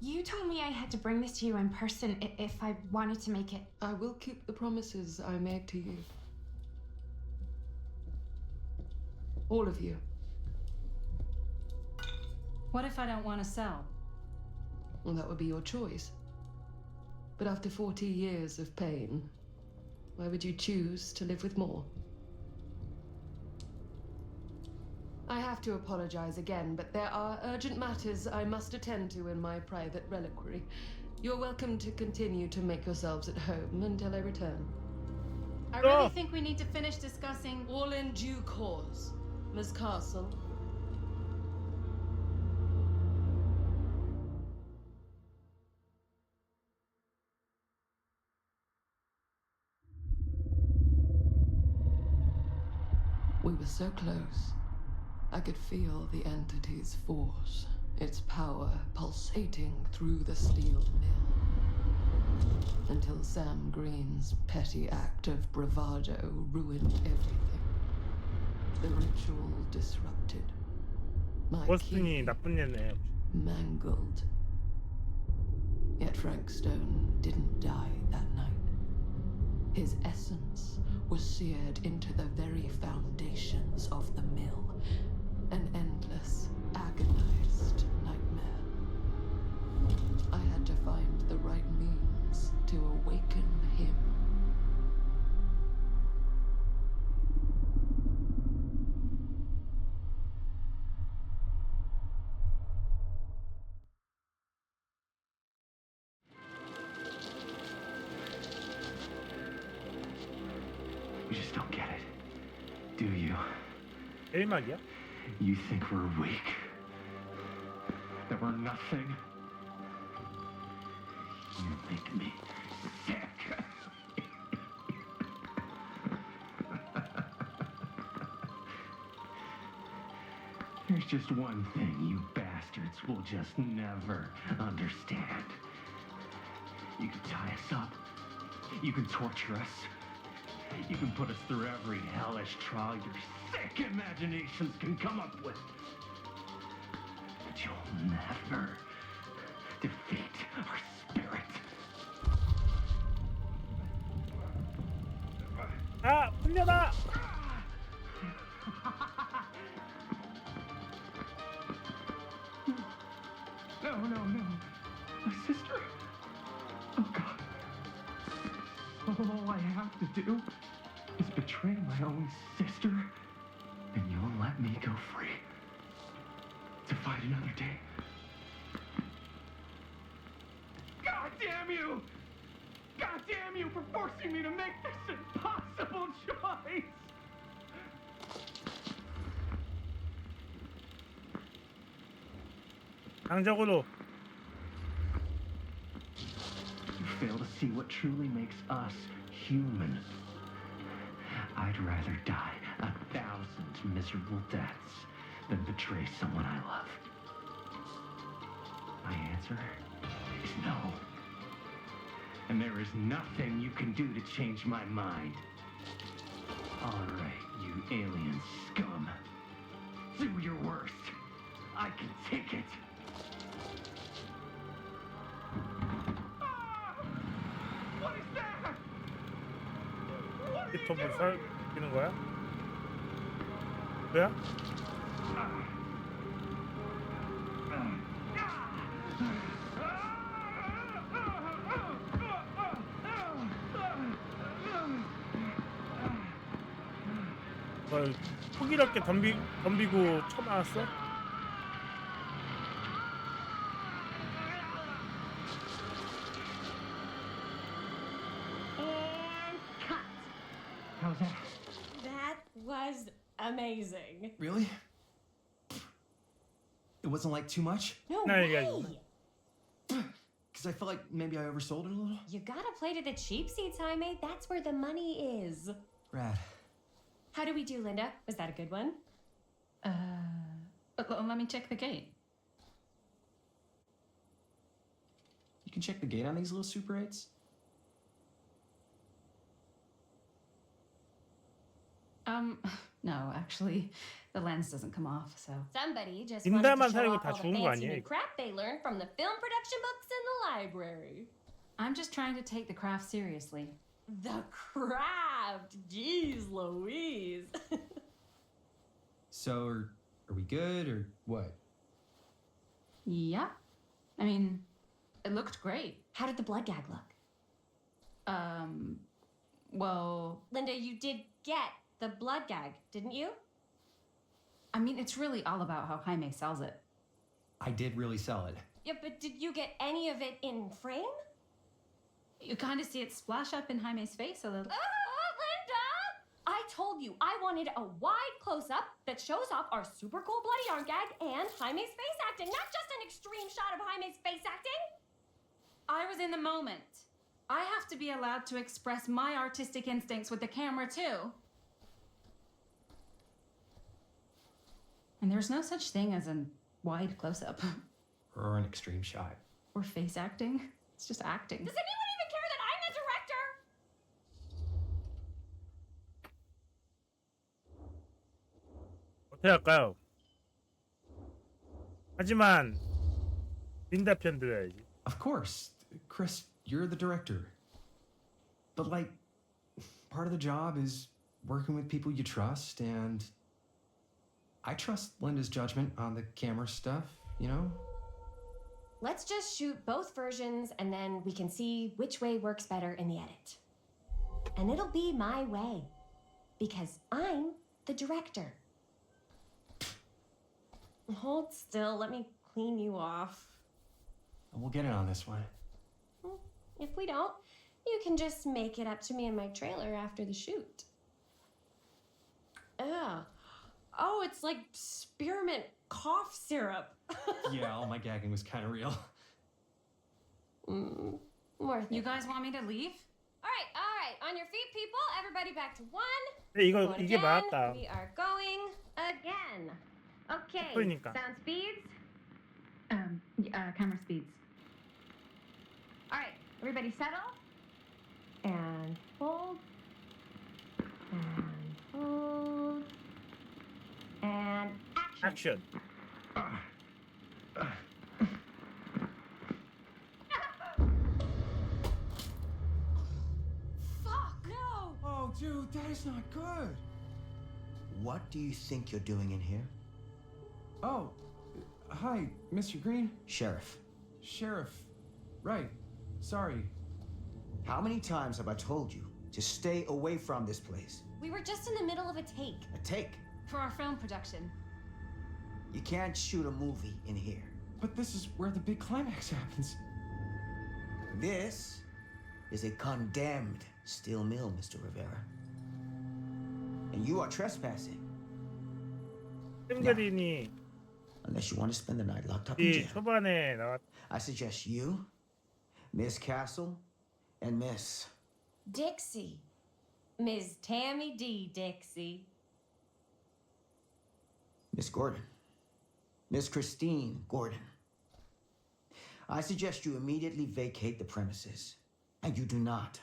You told me I had to bring this to you in person if I wanted to make it.
I will keep the promises I made to you. All of you.
What if I don't want to sell?
Well, that would be your choice. But after 40 years of pain, why would you choose to live with more? I have to apologize again, but there are urgent matters I must attend to in my private reliquary. You're welcome to continue to make yourselves at home until I return.
I really think we need to finish discussing.
All in due course, Miss Castle. We were so close. I could feel the entity's force, its power pulsating through the steel mill. Until Sam Green's petty act of bravado ruined everything. The ritual disrupted. My
버스틴이
key
나쁜 애네.
mangled. Yet Frank Stone didn't die that night. His essence was seared into the very foundations of the mill. An endless, agonized nightmare. I had to find the right means to awaken him.
You just don't get it, do you?
일막이야?
You think we're weak? That we're nothing? You make me sick. There's just one thing you bastards will just never understand. You can tie us up. You can torture us. You can put us through every hellish trial your sick imaginations can come up with. But you'll never defeat our spirit.
아, 풀려다!
No, no, no. My sister. Oh, God. All I have to do is betray my own sister, and you'll let me go free to fight another day. God damn you! God damn you for forcing me to make this impossible choice!
강적으로.
You fail to see what truly makes us human. I'd rather die 1,000 miserable deaths than betray someone I love. My answer is no. And there is nothing you can do to change my mind. All right, you alien scum. Do your worst. I can take it. What is that?
히톱을 살리는 거야? 뭐야? 뭘 호기롭게 덤비고 쳐맞았어?
And cut.
How's that?
That was amazing.
Really? It wasn't like too much?
No
No, yeah,
way.
Because I felt like maybe I oversold it a little.
You gotta play to the cheap seats, Jaime. That's where the money is.
Rad.
How do we do, Linda? Was that a good one?
Let me check the gate.
You can check the gate on these little Super 8s.
No, actually, the lens doesn't come off, so.
Somebody just wanted to
인다만
show
살고
off
다
all the
좋은 거
fancy
아니에요?
new
이거?
crap they learned from the film production books in the library.
I'm just trying to take the craft seriously.
The craft! Jeez Louise.
So, are we good or what?
Yeah. I mean, it looked great.
How did the blood gag look?
Well,
Linda, you did get the blood gag, didn't you?
I mean, it's really all about how Jaime sells it.
I did really sell it.
Yeah, but did you get any of it in frame?
You kind of see it splash up in Jaime's face a little.
Linda! I told you I wanted a wide close-up that shows off our super cool bloody arm gag and Jaime's face acting, not just an extreme shot of Jaime's face acting.
I was in the moment. I have to be allowed to express my artistic instincts with the camera, too. And there's no such thing as a wide close-up.
Or an extreme shot.
Or face acting. It's just acting.
Does anyone even care that I'm the director?
어떻게 할까요? 하지만 린다 편 들어야지.
Of course. Chris, you're the director. But, like, part of the job is working with people you trust, and I trust Linda's judgment on the camera stuff, you know?
Let's just shoot both versions and then we can see which way works better in the edit. And it'll be my way. Because I'm the director. Hold still, let me clean you off.
We'll get it on this one.
If we don't, you can just make it up to me in my trailer after the shoot. Ugh. Oh, it's like spearmint cough syrup.
Yeah, all my gagging was kind of real.
Worth
You
it.
guys want me to leave?
All right. On your feet, people. Everybody back to one.
근데 이거
Going
이게
again.
맞다.
We are going again. Okay.
그러니까.
Sound speeds.
Camera speeds.
All right. Everybody settle. And hold. And hold. And action.
액션.
Fuck no.
Oh, dude, that is not good.
What do you think you're doing in here?
Oh, hi, Mr. Green.
Sheriff,
Sheriff. Right. Sorry.
how many times have I told you to stay away from this place?
We were just in the middle of a take.
A take.
For our film production.
You can't shoot a movie in here.
But this is where the big climax happens.
This is a condemned steel mill, Mr. Rivera. And you are trespassing.
샘그린이
Unless you want to spend the night locked up in
이
jail.
초반에 나왔.
I suggest you, Miss Castle, and Miss...
Dixie. Ms. Tammy D. Dixie.
Miss Gordon. Miss Christine Gordon. I suggest you immediately vacate the premises. And you do not,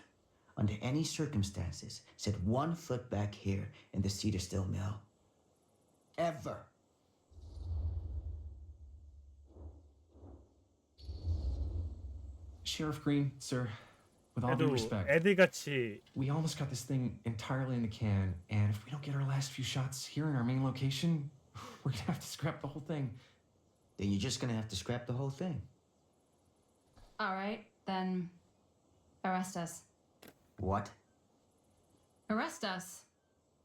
under any circumstances, set 1 foot back here in the Cedar Still Mill. Ever.
Sheriff Green, sir, with all due
그래도
respect,
애들같이
we almost got this thing entirely in the can, and if we don't get our last few shots here in our main location, we're gonna have to scrap the whole thing.
Then you're just gonna have to scrap the whole thing.
All right, then arrest us.
What?
Arrest us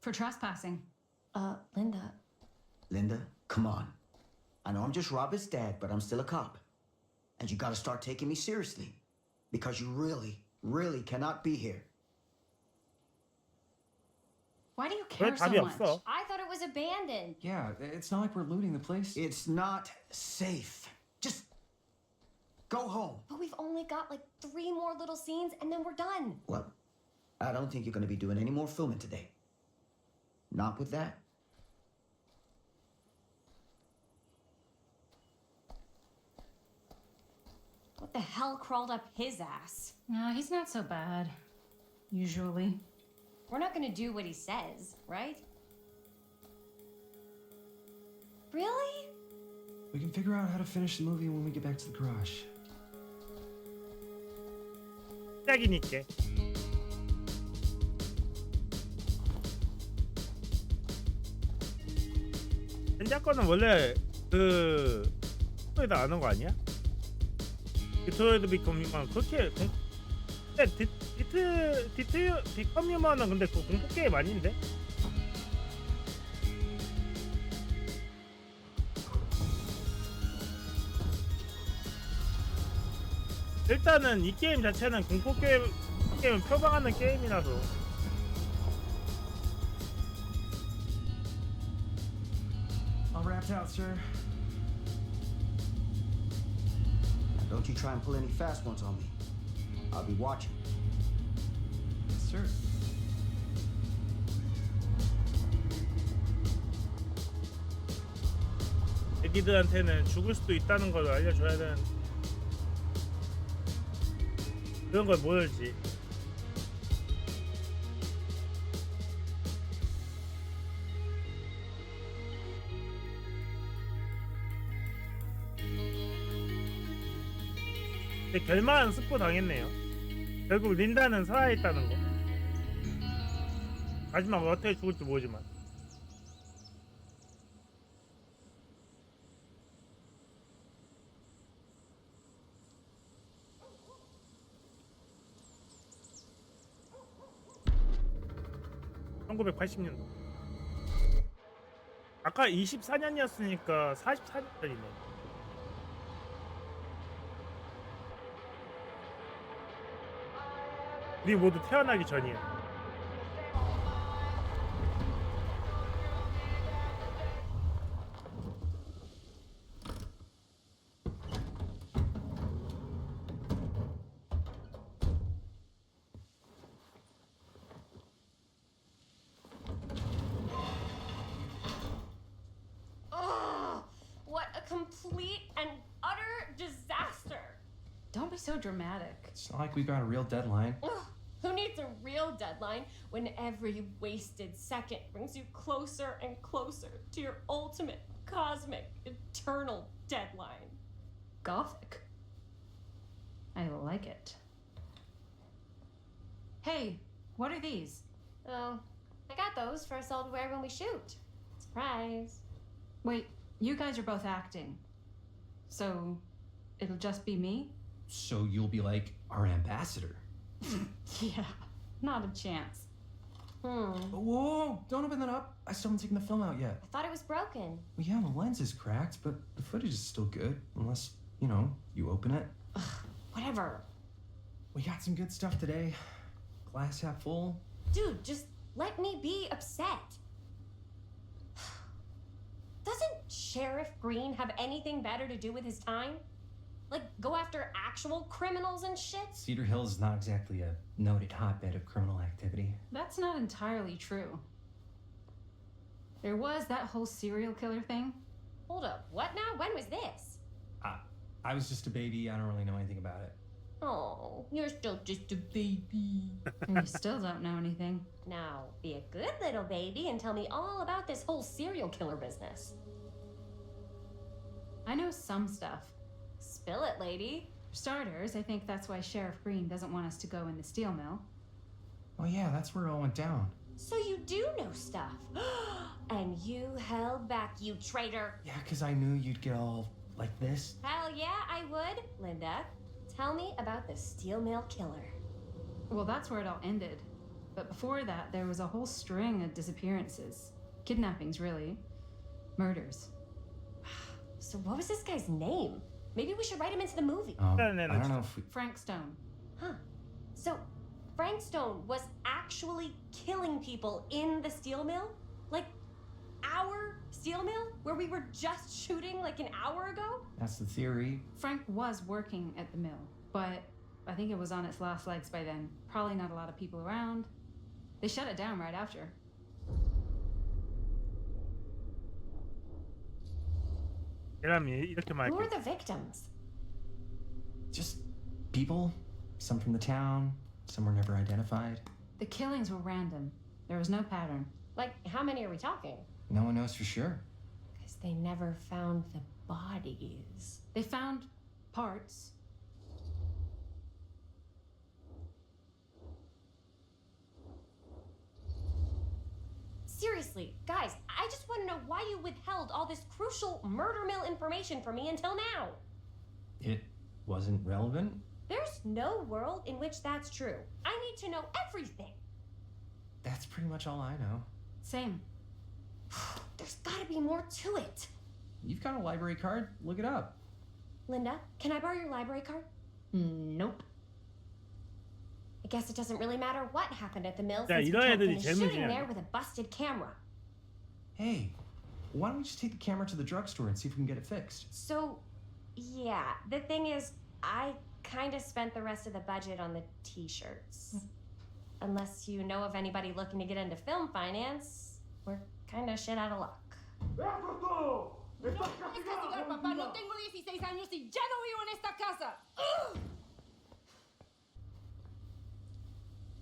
for trespassing.
Linda.
Linda, come on. I know I'm just Robert's dad, but I'm still a cop. And you gotta start taking me seriously. Because you really, really cannot be here.
Why do you
왜
care so
답이
much?
없어?
I thought it was abandoned.
Yeah, it's not like we're looting the place.
It's not safe. Just go home.
But we've only got like 3 more little scenes and then we're done.
Well, I don't think you're gonna be doing any more filming today. Not with that.
What the hell crawled up his ass?
No, he's not so bad. Usually.
We're not gonna do what he says, right? Really?
We can figure out how to finish the movie when we get back to the garage.
시작이니까. 현자 거는 원래 그 에다 아는 거 아니야? 디트로이트 비컴 휴먼 그렇게 근데 디트 비컴 휴먼은 근데 그 공포 게임 아닌데? 일단은 이 게임 자체는 공포 게임을 표방하는 게임이라서.
All wrapped out, sir.
Don't you try and pull any fast ones on me. I'll be watching.
Yes, sir.
애기들한테는 죽을 수도 있다는 걸 알려줘야 되는 그런 걸 모르지. 근데 결말은 스포 당했네요. 결국 린다는 살아있다는 거. 마지막 어떻게 죽을지 모르지만. (1980년도) 아까 24년이었으니까 44년짜리네. 우리 모두 태어나기 전이야.
What a complete and utter disaster!
Don't be so dramatic.
It's not like we've got a real deadline.
Ugh, who needs a real deadline when every wasted second brings you closer and closer to your ultimate, cosmic, eternal deadline?
Gothic. I like it. Hey, what are these?
Oh, I got those for us all to wear when we shoot. Surprise.
Wait, you guys are both acting. So, it'll just be me?
So you'll be like our ambassador.
Yeah, not a chance.
Whoa, don't open that up. I still haven't taken the film out yet.
I thought it was broken.
Well, yeah, the lens is cracked, but the footage is still good. Unless, you know, you open it.
Whatever.
We got some good stuff today. Glass half full.
Dude, just let me be upset. Doesn't Sheriff Green have anything better to do with his time? Like, go after actual criminals and shit?
Cedar Hills is not exactly a noted hotbed of criminal activity.
That's not entirely true. There was that whole serial killer thing.
Hold up, what now? When was this?
I was just a baby. I don't really know anything about it.
Oh, you're still just a baby.
And you still don't know anything.
Now, be a good little baby and tell me all about this whole serial killer business.
I know some stuff.
Spill it, lady.
For starters, I think that's why Sheriff Green doesn't want us to go in the steel mill.
Oh yeah, that's where it all went down.
So you do know stuff. And you held back, you traitor.
Yeah, because I knew you'd get all like this.
Hell yeah, I would. Linda, tell me about the steel mill killer.
Well, that's where it all ended. But before that, there was a whole string of disappearances. Kidnappings, really. Murders.
So what was this guy's name? Maybe we should write him into the movie.
I don't know if we...
Frank Stone.
Huh. So Frank Stone was actually killing people in the steel mill? Like our steel mill? Where we were just shooting like an hour ago?
That's the theory.
Frank was working at the mill, but I think it was on its last legs by then. Probably not a lot of people around. They shut it down right after.
Who are the victims?
Just people. Some from the town. Some were never identified.
The killings were random. There was no pattern.
Like, how many are we talking?
No one knows for sure.
Because they never found the bodies.
They found parts.
Seriously, guys, I just want to know why you withheld all this crucial murder mill information from me until now.
It wasn't relevant?
There's no world in which that's true. I need to know everything.
That's pretty much all I know.
Same.
There's gotta be more to it.
You've got a library card? Look it up.
Linda, can I borrow your library card?
Nope.
I guess it doesn't really matter what happened at the mill
야,
since we
이런
can't
애들이
finish
제일
shooting
문제야.
there with a busted camera.
Hey, why don't we just take the camera to the drugstore and see if we can get it fixed?
So, yeah, the thing is, I kind of spent the rest of the budget on the t-shirts. Unless you know of anybody looking to get into film finance, we're kind of shit out of luck.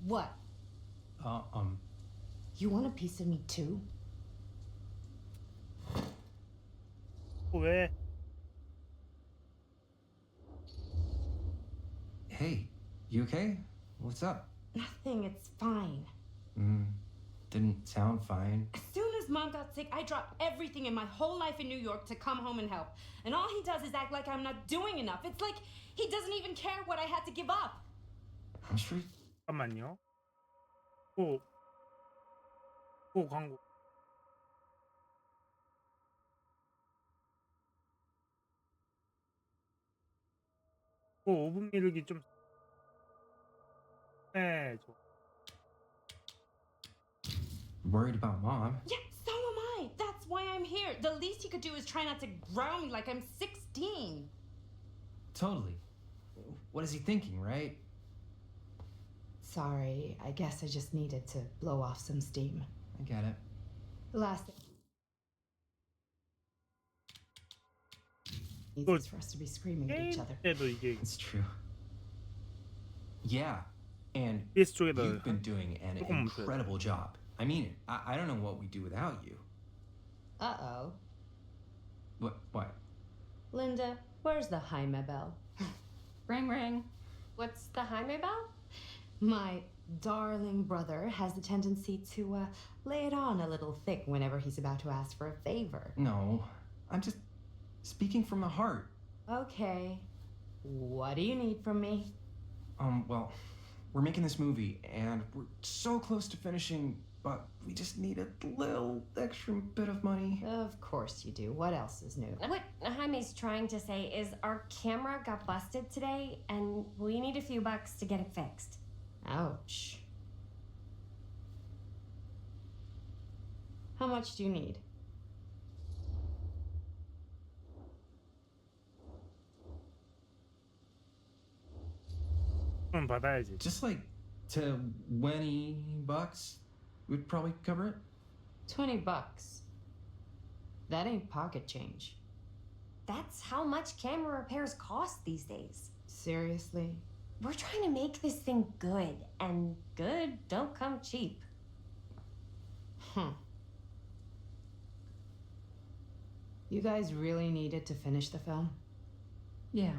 What? You want a piece of me too?
왜?
Hey, you okay? What's up?
Nothing, it's fine.
Didn't sound fine.
As soon as Mom got sick, I dropped everything in my whole life in New York to come home and help. And all he does is act like I'm not doing enough. It's like he doesn't even care what I had to give up.
I'm sure.
잠깐만요. 광고. 그 5분 미루기 좀. 네,
Worried about Mom?
Yeah, so am I. That's why I'm here. The least he could do is try not to growl me like I'm 16.
Totally. What is he thinking, right?
Sorry, I guess I just needed to blow off some steam.
I get it.
The last thing
Good.
is for us to be screaming at each other.
때도 이게
It's true. Yeah, and
PS 쪽에다
you've been doing an
조금 멈춰야 돼.
incredible job. I mean it. I don't know what we'd do without you.
Uh-oh.
What?
Linda, where's the Jaime bell?
Ring, ring.
What's the Jaime bell?
My darling brother has the tendency to lay it on a little thick whenever he's about to ask for a favor.
No, I'm just speaking from the heart.
Okay. What do you need from me?
Well, we're making this movie, and we're so close to finishing, but we just need a little extra bit of money.
Of course you do. What else is new?
What Jaime's trying to say is our camera got busted today, and we need a few bucks to get it fixed.
Ouch. How much do you need?
돈 받아야지.
Just like $20 would probably cover it.
$20. That ain't pocket change.
That's how much camera repairs cost these days.
Seriously?
We're trying to make this thing good, and good don't come cheap.
You guys really needed to finish the film?
Yeah.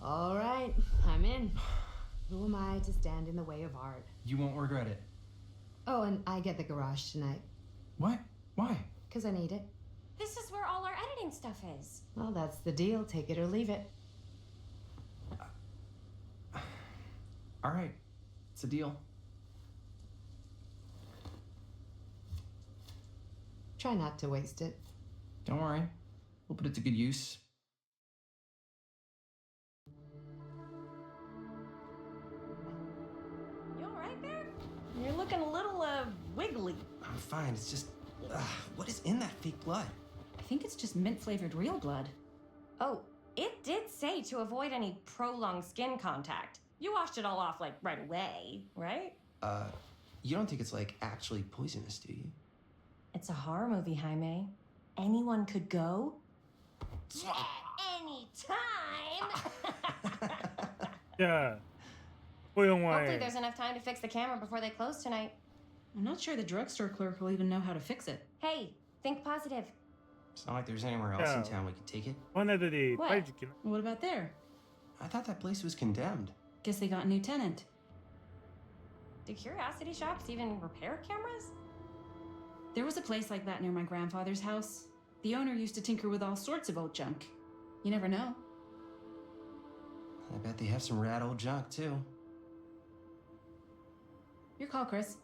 All right, I'm in. Who am I to stand in the way of art?
You won't regret it.
Oh, and I get the garage tonight.
What? Why?
Because I need it.
This is where all our editing stuff is.
Well, that's the deal. Take it or leave it.
All right, it's a deal.
Try not to waste it.
Don't worry, we'll put it to good use.
You all right there? You're looking a little, wiggly.
I'm fine. It's just, what is in that fake blood?
I think it's just mint-flavored real blood.
Oh, it did say to avoid any prolonged skin contact. You washed it all off, like, right away, right?
You don't think it's, like, actually poisonous, do you?
It's a horror movie, Jaime. Anyone could go. At any time!
자, 그
Hopefully
영화에
there's enough time to fix the camera before they close tonight.
I'm not sure the drugstore clerk will even know how to fix it.
Hey, think positive.
It's not like there's anywhere else in
Yeah.
town we could take it.
걔네들이
What?
빨리 죽긴.
What about there?
I thought that place was condemned.
Guess they got a new tenant.
Do curiosity shops even repair cameras?
There was a place like that near my grandfather's house. The owner used to tinker with all sorts of old junk. You never know.
I bet they have some rad old junk too.
Your call, Chris.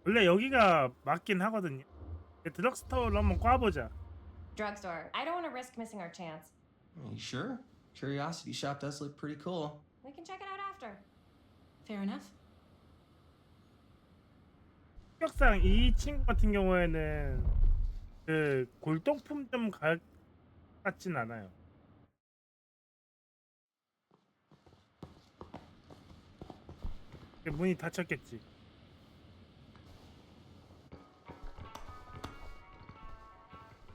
원래 여기가 맞긴 하거든요. 드럭스토어로 한번 꽈보자.
Drugstore. I don't want to risk missing our chance.
Are you sure? Curiosity shop does look pretty cool.
We can check it out after.
Fair enough.
성격상 이 친구 같은 경우에는 그 골동품점 같진 않아요. 문이 닫혔겠지.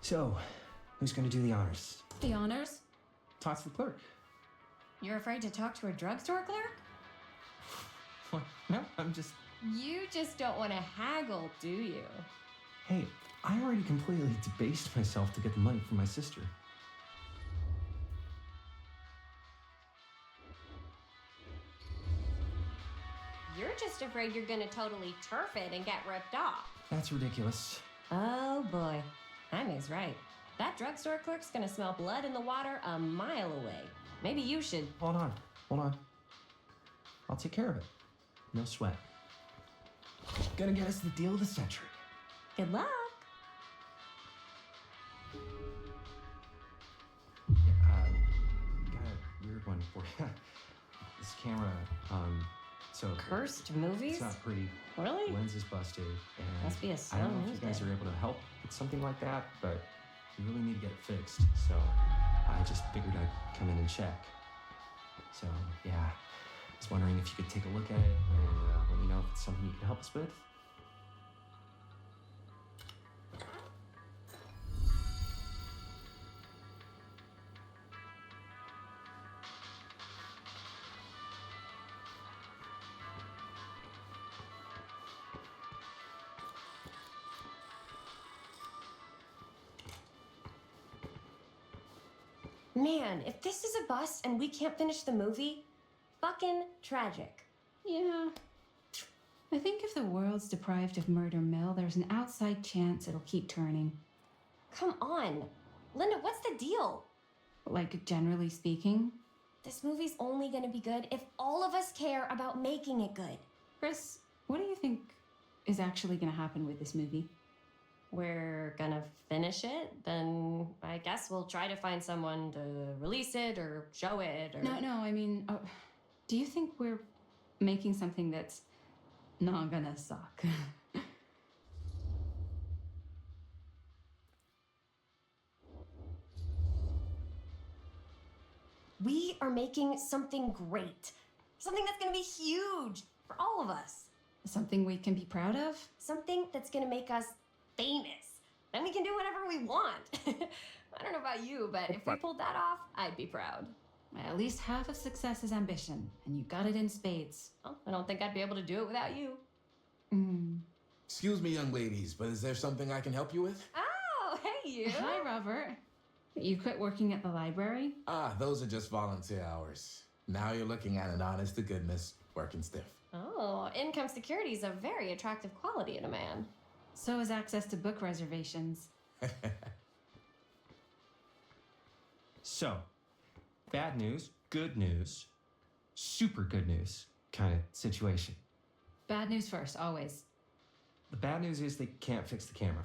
So, who's gonna do the honors?
The honors?
Talk to the clerk.
You're afraid to talk to a drugstore clerk?
What? No, I'm just.
You just don't want to haggle, do you?
Hey, I already completely debased myself to get the money from my sister.
You're just afraid you're gonna totally turf it and get ripped off.
That's ridiculous.
Oh boy, Jaime's right. That drugstore clerk's gonna smell blood in the water a mile away. Maybe you should.
Hold on. I'll take care of it. No sweat. Gonna get us the deal of the century.
Good luck.
Yeah, got a weird one for you. This camera, so
Cursed movies?
it's not pretty.
Really?
Lens is busted, and
Must be a
I
slow
don't know if
news
you guys
day.
are able to help with something like that, but we really need to get it fixed. So I just figured I'd come in and check. So yeah, I was wondering if you could take a look at it and let me know if it's something you can help us with.
Man, if this is a bust and we can't finish the movie, fucking tragic.
Yeah. I think if the world's deprived of Murder Mill, there's an outside chance it'll keep turning.
Come on. Linda, what's the deal?
Like, generally speaking.
This movie's only gonna be good if all of us care about making it good.
Chris, what do you think is actually gonna happen with this movie?
We're gonna finish it, then I guess we'll try to find someone to release it or show it or...
No, I mean, do you think we're making something that's not gonna suck?
We are making something great. Something that's gonna be huge for all of us.
Something we can be proud of?
Something that's gonna make us famous. Then we can do whatever we want. I don't know about you, but if we pulled that off, I'd be proud.
At least half of success is ambition, and you got it in spades.
Well, I don't think I'd be able to do it without you.
Excuse me, young ladies, but is there something I can help you with?
Oh, hey you.
Hi, Robert. You quit working at the library?
Ah, those are just volunteer hours. Now you're looking at an honest to goodness working stiff.
Oh, income security is a very attractive quality in a man.
So is access to book reservations.
So, bad news, good news, super good news kind of situation.
Bad news first, always.
The bad news is they can't fix the camera.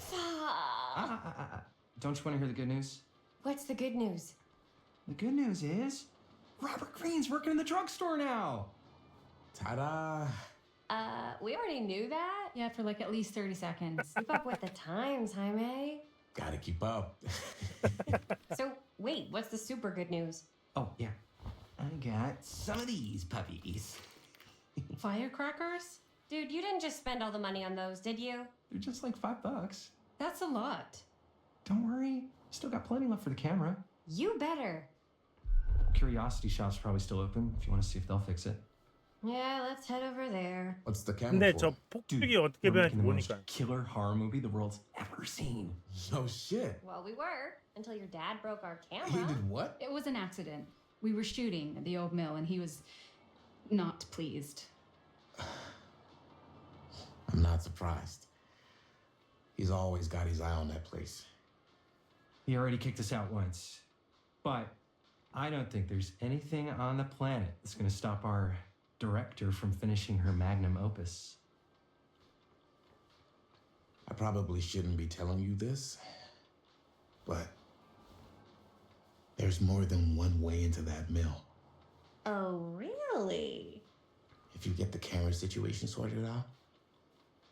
Don't you want to hear the good news?
What's the good news?
The good news is Robert Greene's working in the drugstore now.
Ta-da!
We already knew that.
Yeah, for like at least 30 seconds.
Keep up with the times, Jaime.
Gotta keep up.
So, wait, what's the super good news?
Oh, yeah. I got some of these puppies.
Firecrackers?
Dude, you didn't just spend all the money on those, did you?
They're just like $5.
That's a lot.
Don't worry. Still got plenty left for the camera.
You better.
Curiosity shop's probably still open if you want to see if they'll fix it.
Yeah, let's head over there.
What's the camera
근데
for?
저 폭죽이
Dude,
어떻게
we're making
변할지
the most
보니까.
killer horror movie the world's ever seen.
No shit.
Well, we were until your dad broke our
He
camera.
did what?
It was an accident. We were shooting at the old mill and he was not pleased.
I'm not surprised. He's always got his eye on that place.
He already kicked us out once. But I don't think there's anything on the planet that's going to stop our director from finishing her magnum opus.
I probably shouldn't be telling you this, but there's more than one way into that mill.
Oh, really?
If you get the camera situation sorted out,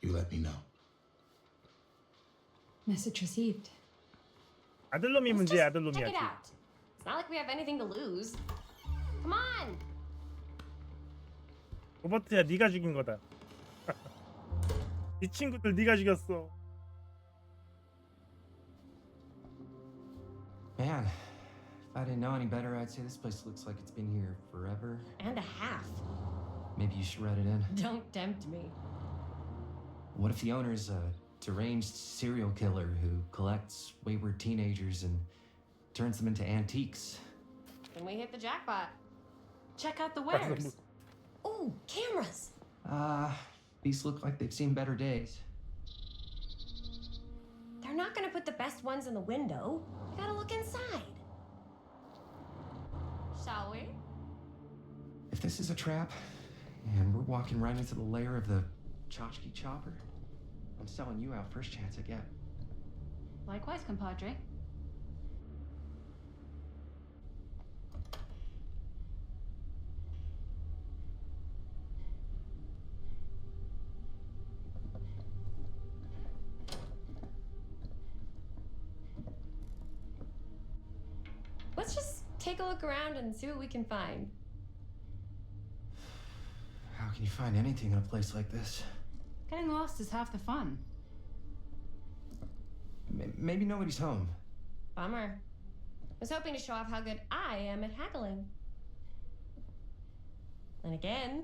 you let me know.
Message received.
아들놈이
Let's
문제야,
just check it
아들놈이야.
out. It's not like we have anything to lose. Come on.
로버트야, 네가 죽인 거다. 이 친구들 네가 죽였어.
Man, if I didn't know any better, I'd say this place looks like it's been here forever.
And a half.
Maybe you should write it in.
Don't tempt me.
What if the owner's a deranged serial killer who collects wayward teenagers and turns them into antiques?
Then we hit the jackpot.
Check out the wares.
Ooh, cameras.
These look like they've seen better days.
They're not gonna put the best ones in the window. You gotta look inside. Shall we?
If this is a trap, and we're walking right into the lair of the tchotchke chopper, I'm selling you out first chance I get.
Likewise, compadre.
Let's just take a look around and see what we can find.
How can you find anything in a place like this?
Getting lost is half the fun.
Maybe nobody's home.
Bummer. I was hoping to show off how good I am at haggling. And again,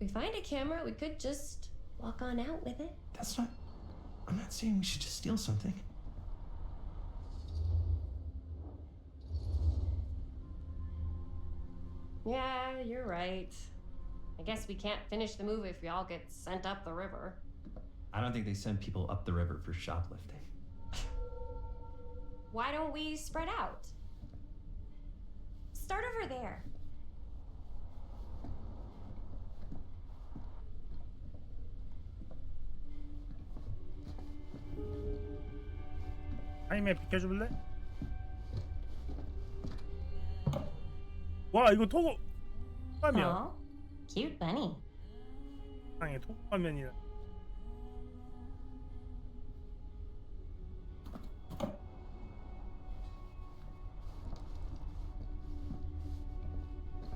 if we find a camera, we could just walk on out with it.
That's not... I'm not saying we should just steal something.
Yeah, you're right. I guess we can't finish the movie if we all get sent up the river.
I don't think they send people up the river for shoplifting.
Why don't we spread out? Start over there.
타임에 비켜줄래? 와, 이거 토고 화면.
Oh, cute bunny.
상에 토고 화면이다.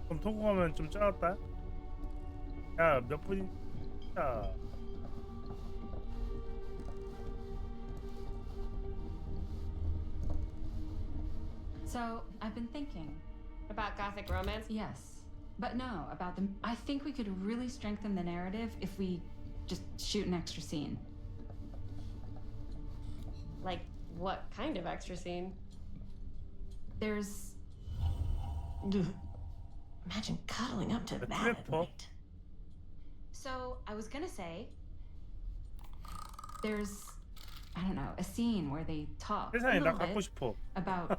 그럼 토고 화면 좀 작았다. 야, 몇 분이? 야.
So, I've been thinking.
About gothic romance?
Yes. But no, about them. I think we could really strengthen the narrative if we just shoot an extra scene.
Like, what kind of extra scene?
There's.
Imagine cuddling up to that at night.
So, I was gonna say. There's. I don't know, a scene where they talk a
세상에 나
little
갖고
bit
싶어.
about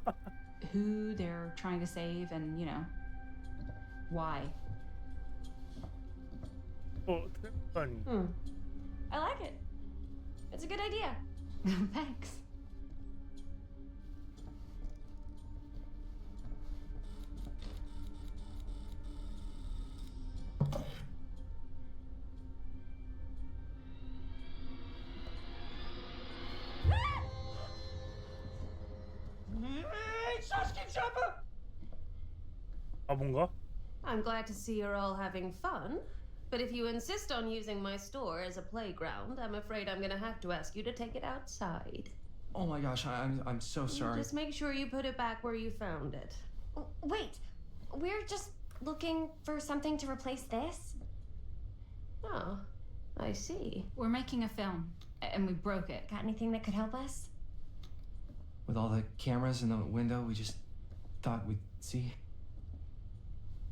who they're trying to save and, you know, why.
funny.
I like it. It's a good idea.
Thanks.
아, 뭔가?
I'm glad to see you're all having fun. But if you insist on using my store as a playground, I'm afraid I'm gonna have to ask you to take it outside.
Oh my gosh, I'm so sorry.
Just make sure you put it back where you found it. Wait, we're just looking for something to replace this?
Oh, I see.
We're making a film, and we broke it.
Got anything that could help us?
With all the cameras in the window, we just thought we'd see.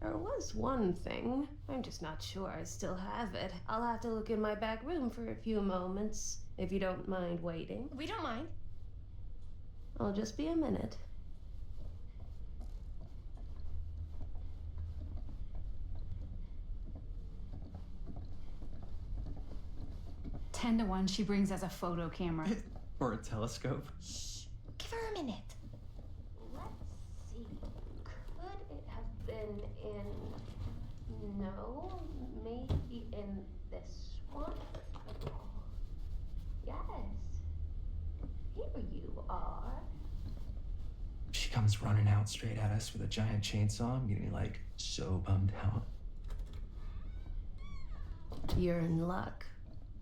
There was one thing. I'm just not sure I still have it. I'll have to look in my back room for a few moments, if you don't mind waiting.
We don't mind.
I'll just be a minute.
Ten to 1, she brings us a photo camera.
Or a telescope.
Shh, give her a minute.
Let's see. Could it have been in... No, maybe in this one? Yes. Here you are.
She comes running out straight at us with a giant chainsaw. I'm getting like so bummed out.
You're in luck.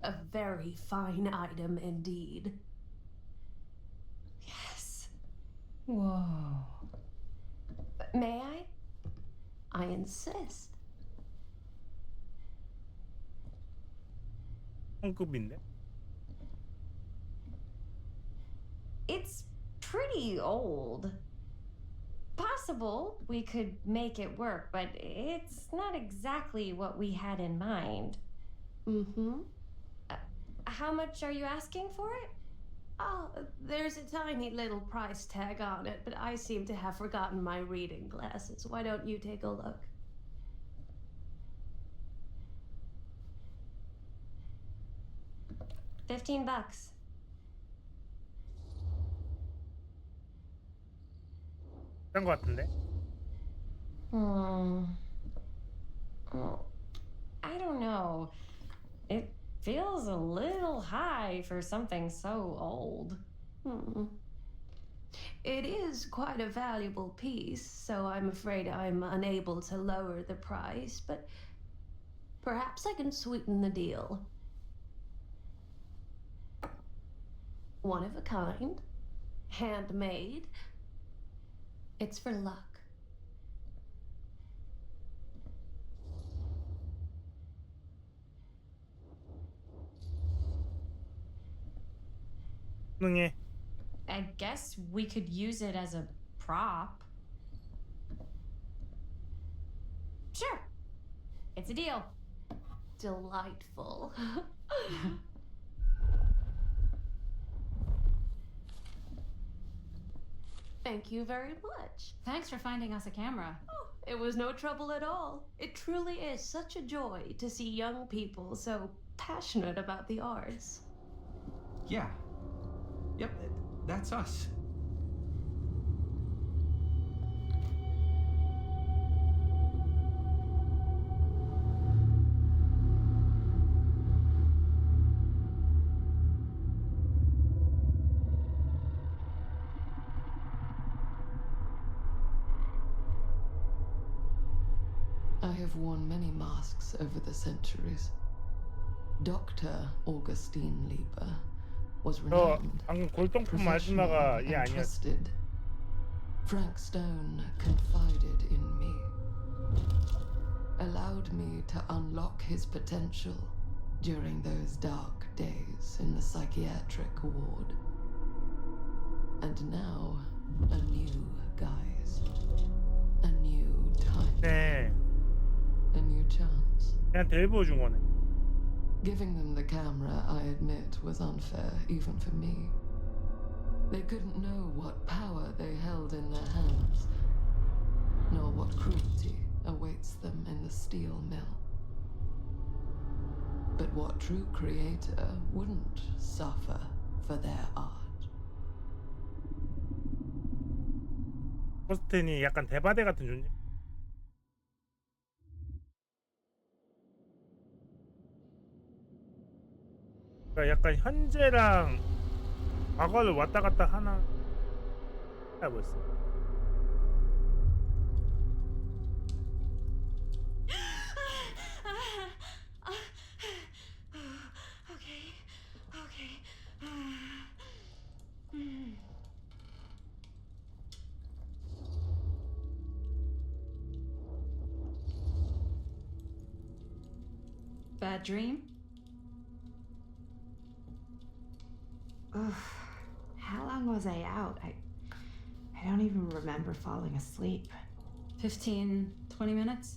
A very fine item indeed.
Yes.
Whoa.
May I?
I insist.
성급인데?
It's pretty old. Possible we could make it work, but it's not exactly what we had in mind.
Mm-hmm.
How much are you asking for it?
Oh, there's a tiny little price tag on it, but I seem to have forgotten my reading glasses. Why don't you take a look?
$15.
딴 거 같은데?
Oh, I don't know. It feels a little high for something so old.
It is quite a valuable piece, so I'm afraid I'm unable to lower the price, but perhaps I can sweeten the deal. One of a kind, handmade. It's for luck.
능해.
I guess we could use it as a prop. Sure. It's a deal.
Delightful. Thank you very much.
Thanks for finding us a camera.
Oh, it was no trouble at all. It truly is such a joy to see young people so passionate about the arts.
Yeah. Yep, that's us.
I have worn many masks over the centuries. Dr. Augustine Lieber was
저
renowned,
방금 골동품
professional,
아줌마가 얘
and
아니었어.
trusted. Frank Stone confided in me, allowed me to unlock his potential during those dark days in the psychiatric ward. And now, a new guise, a new time,
네.
a new chance.
그냥 대보 준 거네.
Giving them the camera, I admit, was unfair, even for me. They couldn't know what power they held in their hands, nor what cruelty awaits them in the steel mill. But what true creator wouldn't suffer for their art?
포스텐이 약간 대바대 같은 존재. 그러니까 약간 현재랑 과거를 왔다 갔다 하나. 잘 보였어.
Okay.
Bad dream?
Ugh. How long was I out? I don't even remember falling asleep.
15, 20 minutes?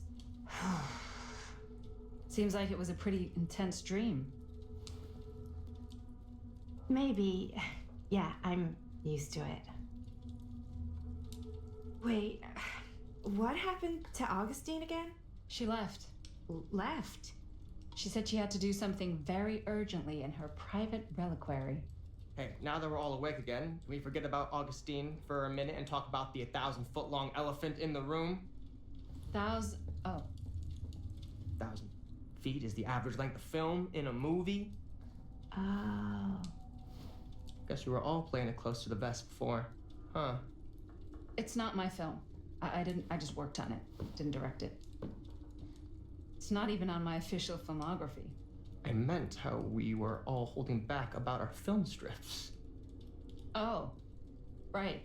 Seems like it was a pretty intense dream.
Maybe. Yeah, I'm used to it. Wait, what happened to Augustine again?
She left.
Left?
She said she had to do something very urgently in her private reliquary.
Hey, now that we're all awake again, can we forget about Augustine for a minute and talk about the 1,000-foot-long elephant in the room?
Oh.
1,000 feet is the average length of film in a movie.
Oh.
Guess you were all playing it close to the vest before, huh?
It's not my film. I just worked on it, didn't direct it. It's not even on my official filmography.
I meant how we were all holding back about our film strips.
Oh, right.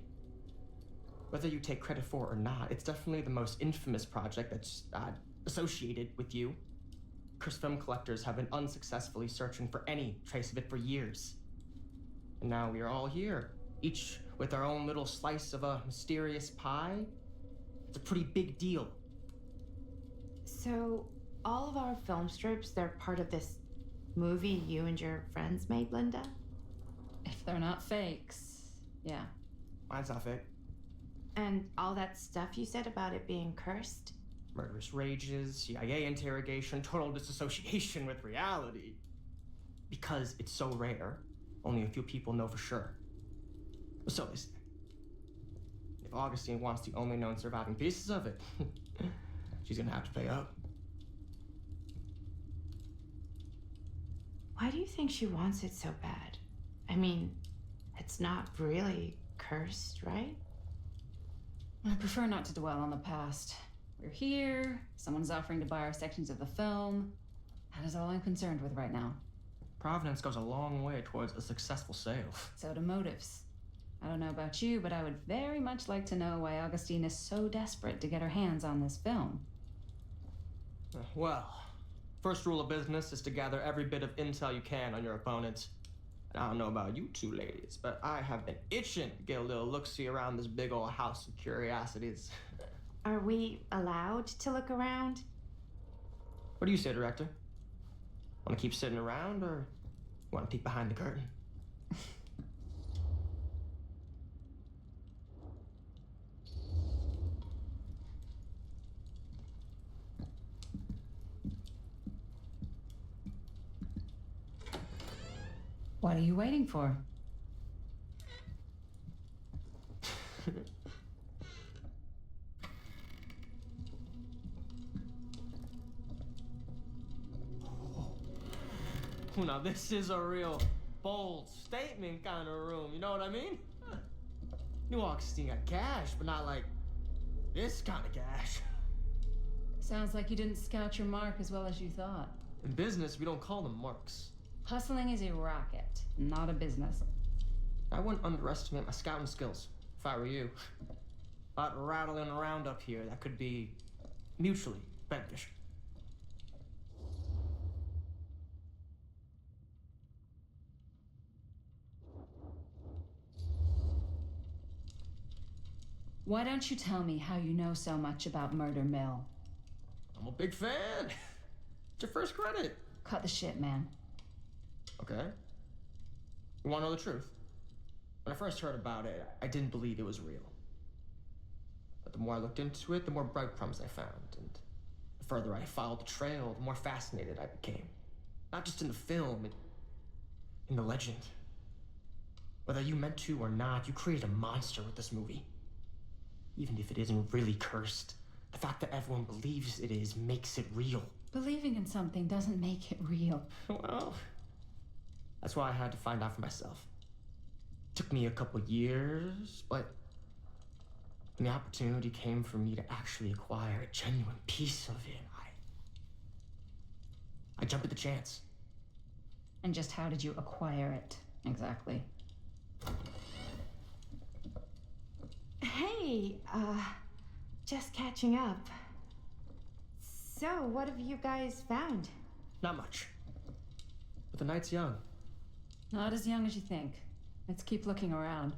Whether you take credit for it or not, it's definitely the most infamous project that's associated with you. Cursed film collectors have been unsuccessfully searching for any trace of it for years. And now we are all here, each with our own little slice of a mysterious pie. It's a pretty big deal.
So, all of our film strips, they're part of this movie you and your friends made, Linda?
If they're not fakes, yeah.
Mine's not fake.
And all that stuff you said about it being cursed?
Murderous rages, CIA interrogation, total disassociation with reality. Because it's so rare, only a few people know for sure. So they say. If Augustine wants the only known surviving pieces of it, she's gonna have to pay up.
Why do you think she wants it so bad? I mean, it's not really cursed, right?
I prefer not to dwell on the past. We're here, someone's offering to buy our sections of the film. That is all I'm concerned with right now.
Providence goes a long way towards a successful sale.
So do motives. I don't know about you, but I would very much like to know why Augustine is so desperate to get her hands on this film.
Well, first rule of business is to gather every bit of intel you can on your opponent. And I don't know about you two ladies, but I have been itching to get a little look-see around this big old house of curiosities.
Are we allowed to look around?
What do you say, director? Want to keep sitting around, or want to peek behind the curtain?
What are you waiting for?
Oh, now this is a real bold statement kind of room, you know what I mean? New Augustine got cash, but not like this kind of cash.
Sounds like you didn't scout your mark as well as you thought.
In business, we don't call them marks.
Hustling is a racket, not a business.
I wouldn't underestimate my scouting skills, if I were you. A lot rattling around up here that could be mutually beneficial.
Why don't you tell me how you know so much about Murder Mill?
I'm a big fan. It's your first credit.
Cut the shit, man.
Okay. You want to know the truth? When I first heard about it, I didn't believe it was real. But the more I looked into it, the more breadcrumbs I found. And the further I followed the trail, the more fascinated I became. Not just in the film, in the legend. Whether you meant to or not, you created a monster with this movie. Even if it isn't really cursed, the fact that everyone believes it is makes it real.
Believing in something doesn't make it real.
Well, that's why I had to find out for myself. Took me a couple years, but when the opportunity came for me to actually acquire a genuine piece of it, I jumped at the chance.
And just how did you acquire it, exactly?
Hey, just catching up. So, what have you guys found?
Not much. But the night's young.
Not as young as you think. Let's keep looking around.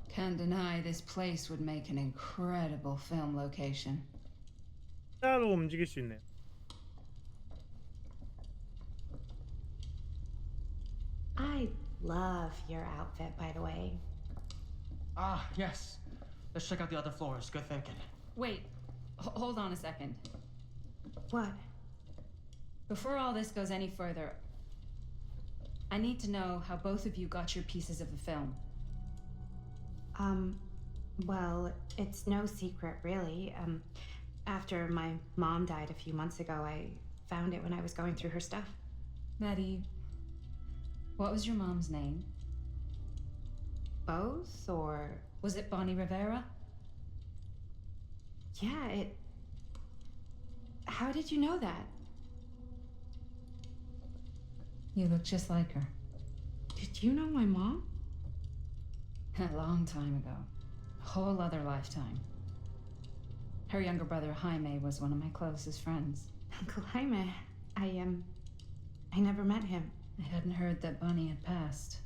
Can't deny this place would make an incredible film location.
따로 움직일 수 있네요.
I love your outfit, by the way.
Ah, yes. Let's check out the other floors. Good thinking.
Wait, hold on a second.
What?
Before all this goes any further, I need to know how both of you got your pieces of the film.
Well, it's no secret, really. After my mom died a few months ago, I found it when I was going through her stuff.
Maddie, what was your mom's name?
Both, or...
Was it Bonnie Rivera?
Yeah, it... How did you know that?
You look just like her.
Did you know my mom?
A long time ago. A whole other lifetime. Her younger brother, Jaime, was one of my closest friends.
Uncle Jaime, I never met him.
I hadn't heard that Bonnie had passed.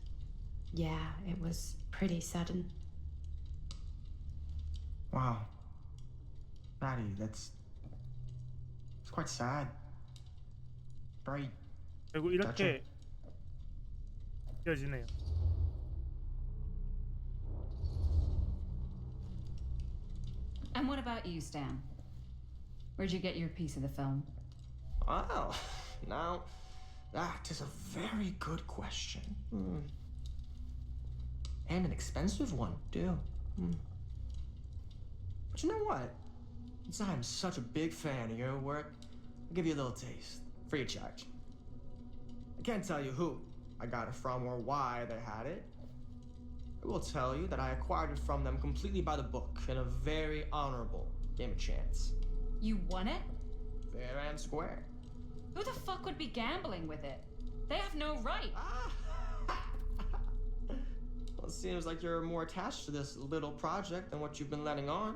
Yeah, it was pretty sudden.
Wow. Maddie, it's quite sad. Very
그리고 이렇게 이어지네요.
And what about you, Stan? Where'd you get your piece of the film?
Well, now, that is a very good question. And an expensive one, too. But you know what? Since I'm such a big fan of your work, I'll give you a little taste, free of charge. I can't tell you who I got it from or why they had it. I will tell you that I acquired it from them completely by the book in a very honorable game of chance.
You won it?
Fair and square.
Who the fuck would be gambling with it? They have no right.
Well, it seems like you're more attached to this little project than what you've been letting on.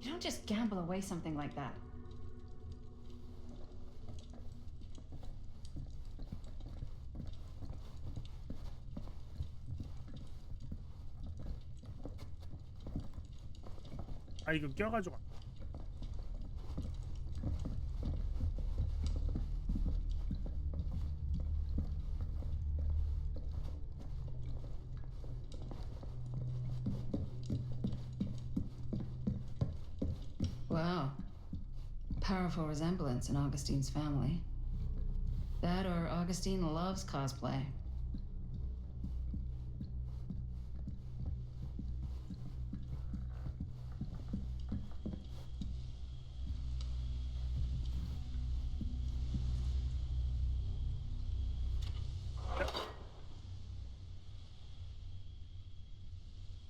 You don't just gamble away something like that.
아 이거 껴가지고.
Wow. Powerful resemblance in Augustine's family. That or Augustine loves cosplay.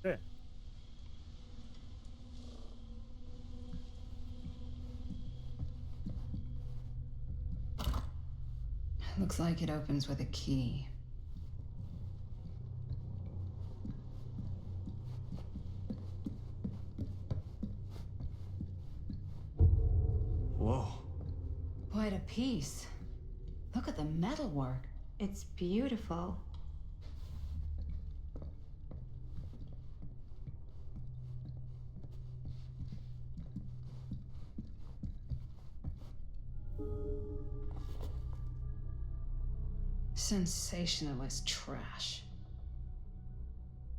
네.
Looks like it opens with a key.
Whoa.
Quite a piece. Look at the metalwork.
It's beautiful.
Sensationalist trash.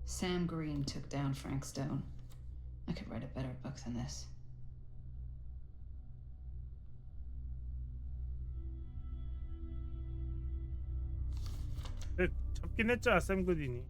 Sam Green took down Frank Stone. I could write a better book than this.
잡긴 했죠, 샘 그린이.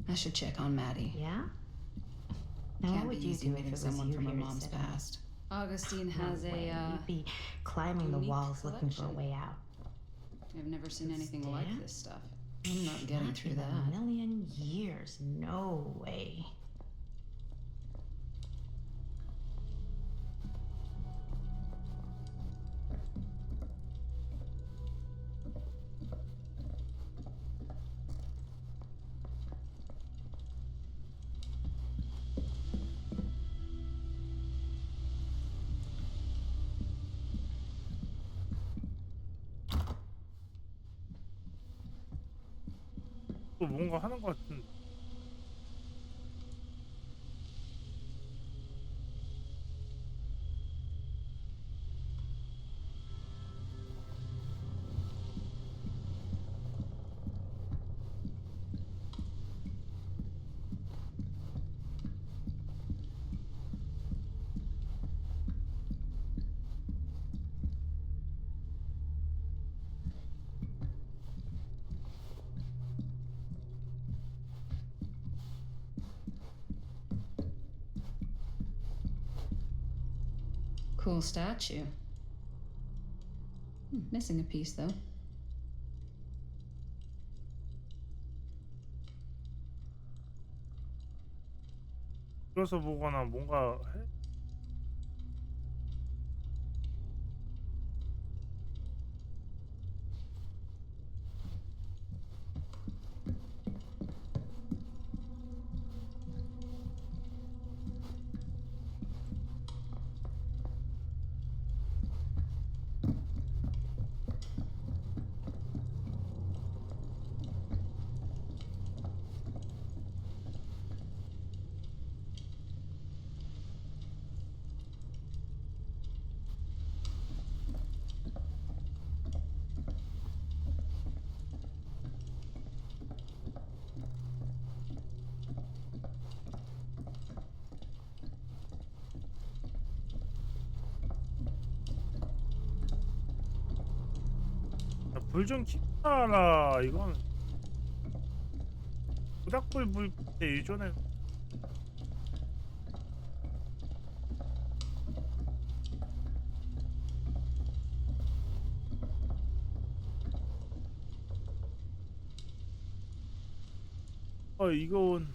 I should check on Maddie.
Yeah? Now,
Can't
what would
be
you
easy
do if
meeting
it was
someone
you
from her
here
mom's
sitting?
past. Augustine
No
has
way.
a
You'd be climbing the
unique
walls looking for a
collection.
way out.
I've never seen anything like
Stamp?
this stuff. I'm not getting
Not
through
in
that.
a million years. No way.
또 뭔가 하는 것 같은.
Cool statue. Missing a piece, though.
들어서 보거나 뭔가 해? 불 좀 켜라. 이건 모닥불 불 때 예전에 이건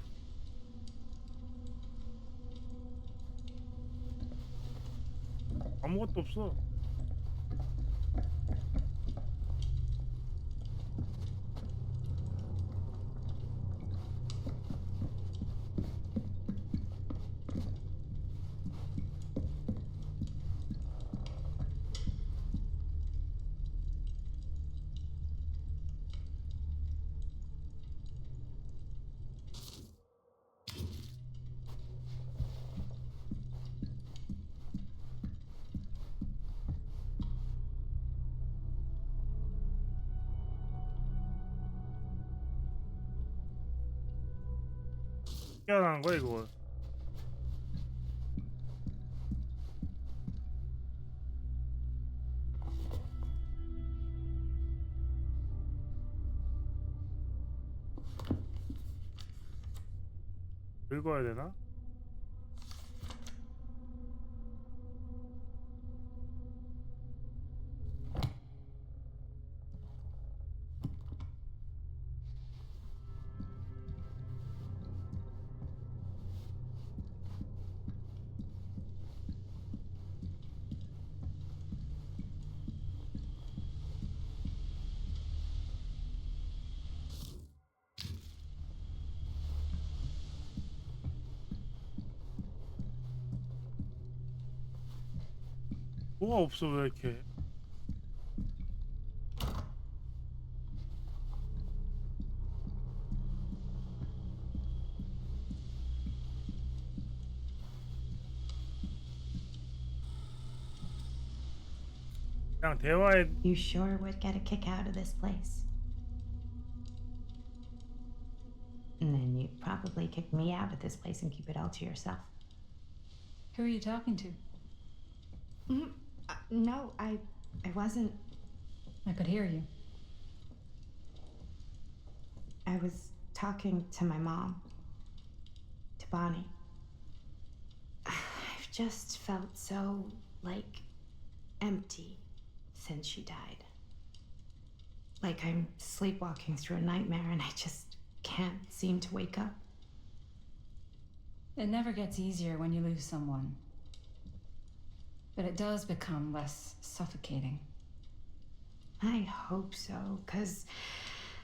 아무것도 없어. 희한한 거야 이거. 읽어야 되나? 뭐가 없어 왜 이렇게? 그냥 대화에
You sure would get a kick out of this place. And then you'd probably kick me out of this place and keep it all to yourself.
Who are you talking to?
No, I wasn't.
I could hear you.
I was talking to my mom, to Bonnie. I've just felt so, like, empty since she died. Like I'm sleepwalking through a nightmare and I just can't seem to wake up.
It never gets easier when you lose someone. But it does become less suffocating.
I hope so, because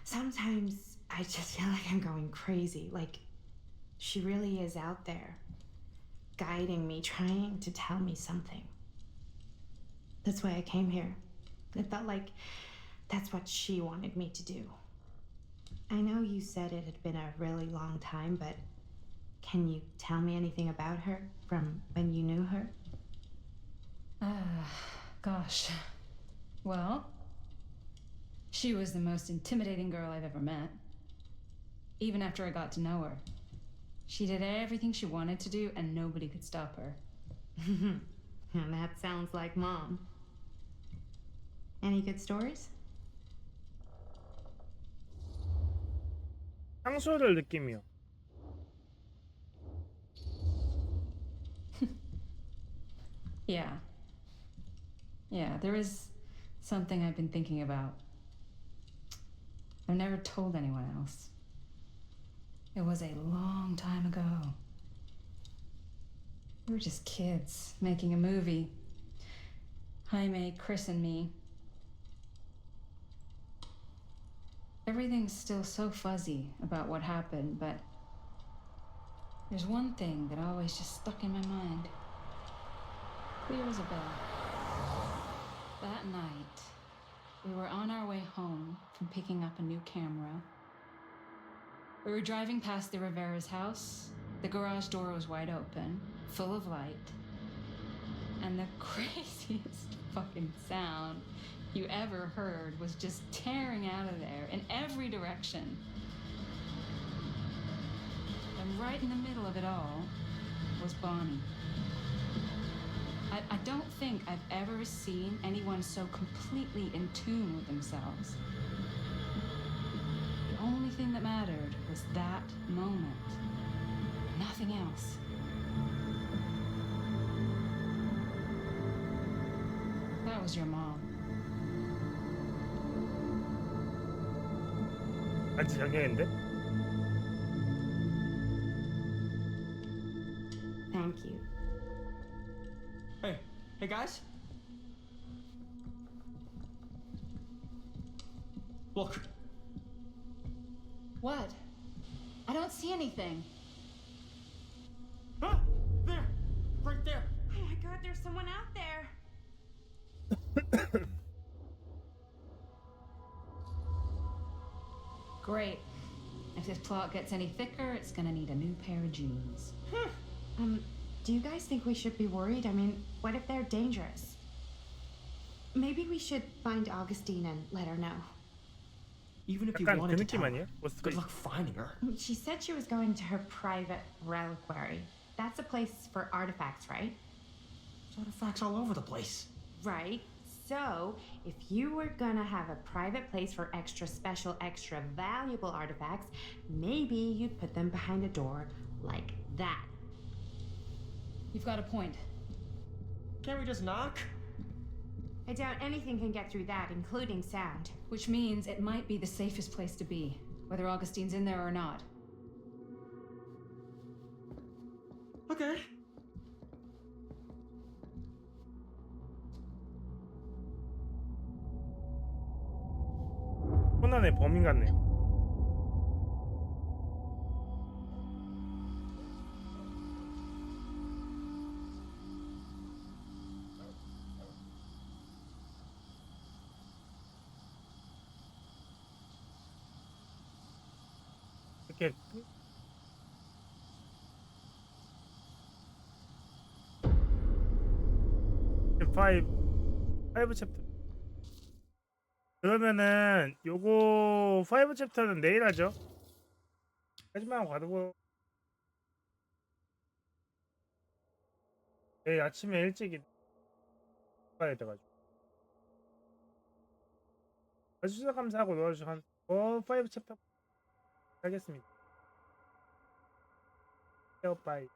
sometimes I just feel like I'm going crazy. Like she really is out there, guiding me, trying to tell me something. That's why I came here. It felt like that's what she wanted me to do. I know you said it had been a really long time, but can you tell me anything about her from when you knew her?
Gosh. Well, she was the most intimidating girl I've ever met. Even after I got to know her. She did everything she wanted to do and nobody could stop her.
And that sounds like Mom. Any good stories?
상소를 느끼며.
Yeah, there is something I've been thinking about. I've never told anyone else. It was a long time ago. We were just kids making a movie. Jaime, Chris, and me. Everything's still so fuzzy about what happened, but there's one thing that always just stuck in my mind. Clear as a bell. That night, we were on our way home from picking up a new camera. We were driving past the Rivera's house. The garage door was wide open, full of light. And the craziest fucking sound you ever heard was just tearing out of there in every direction. And right in the middle of it all was Bonnie. I don't think I've ever seen anyone so completely in tune with themselves. The only thing that mattered was that moment. Nothing else. That was your mom.
아직 작년인데?
Thank you.
Hey guys. Look.
What? I don't see anything.
Ah! There! Right there!
Oh my god, there's someone out there.
Great. If this plot gets any thicker, it's gonna need a new pair of jeans.
Do you guys think we should be worried? I mean, what if they're dangerous? Maybe we should find Augustine and let her know.
Even if you
약간 그
wanted to
느낌
tell her,
아니에요? What's
good
the
luck finding her.
She said she was going to her private reliquary. That's a place for artifacts, right?
There's artifacts all over the place.
Right. So, if you were gonna have a private place for extra special, extra valuable artifacts, maybe you'd put them behind a door like that.
You've got a point.
Can't we just knock?
I doubt anything can get through that, including sound.
Which means it might be the safest place to be, whether Augustine's in there or not.
Okay.
코난의 범인 같네요. 이렇게 5 챕터. 그러면은 요거 5 챕터는 내일 하죠. 하지만 과도 내일 아침에 일찍 가야 돼가지고. 봐주셔서 감사하고 놀아주셔서 한 5 챕터 하겠습니다. 빠이.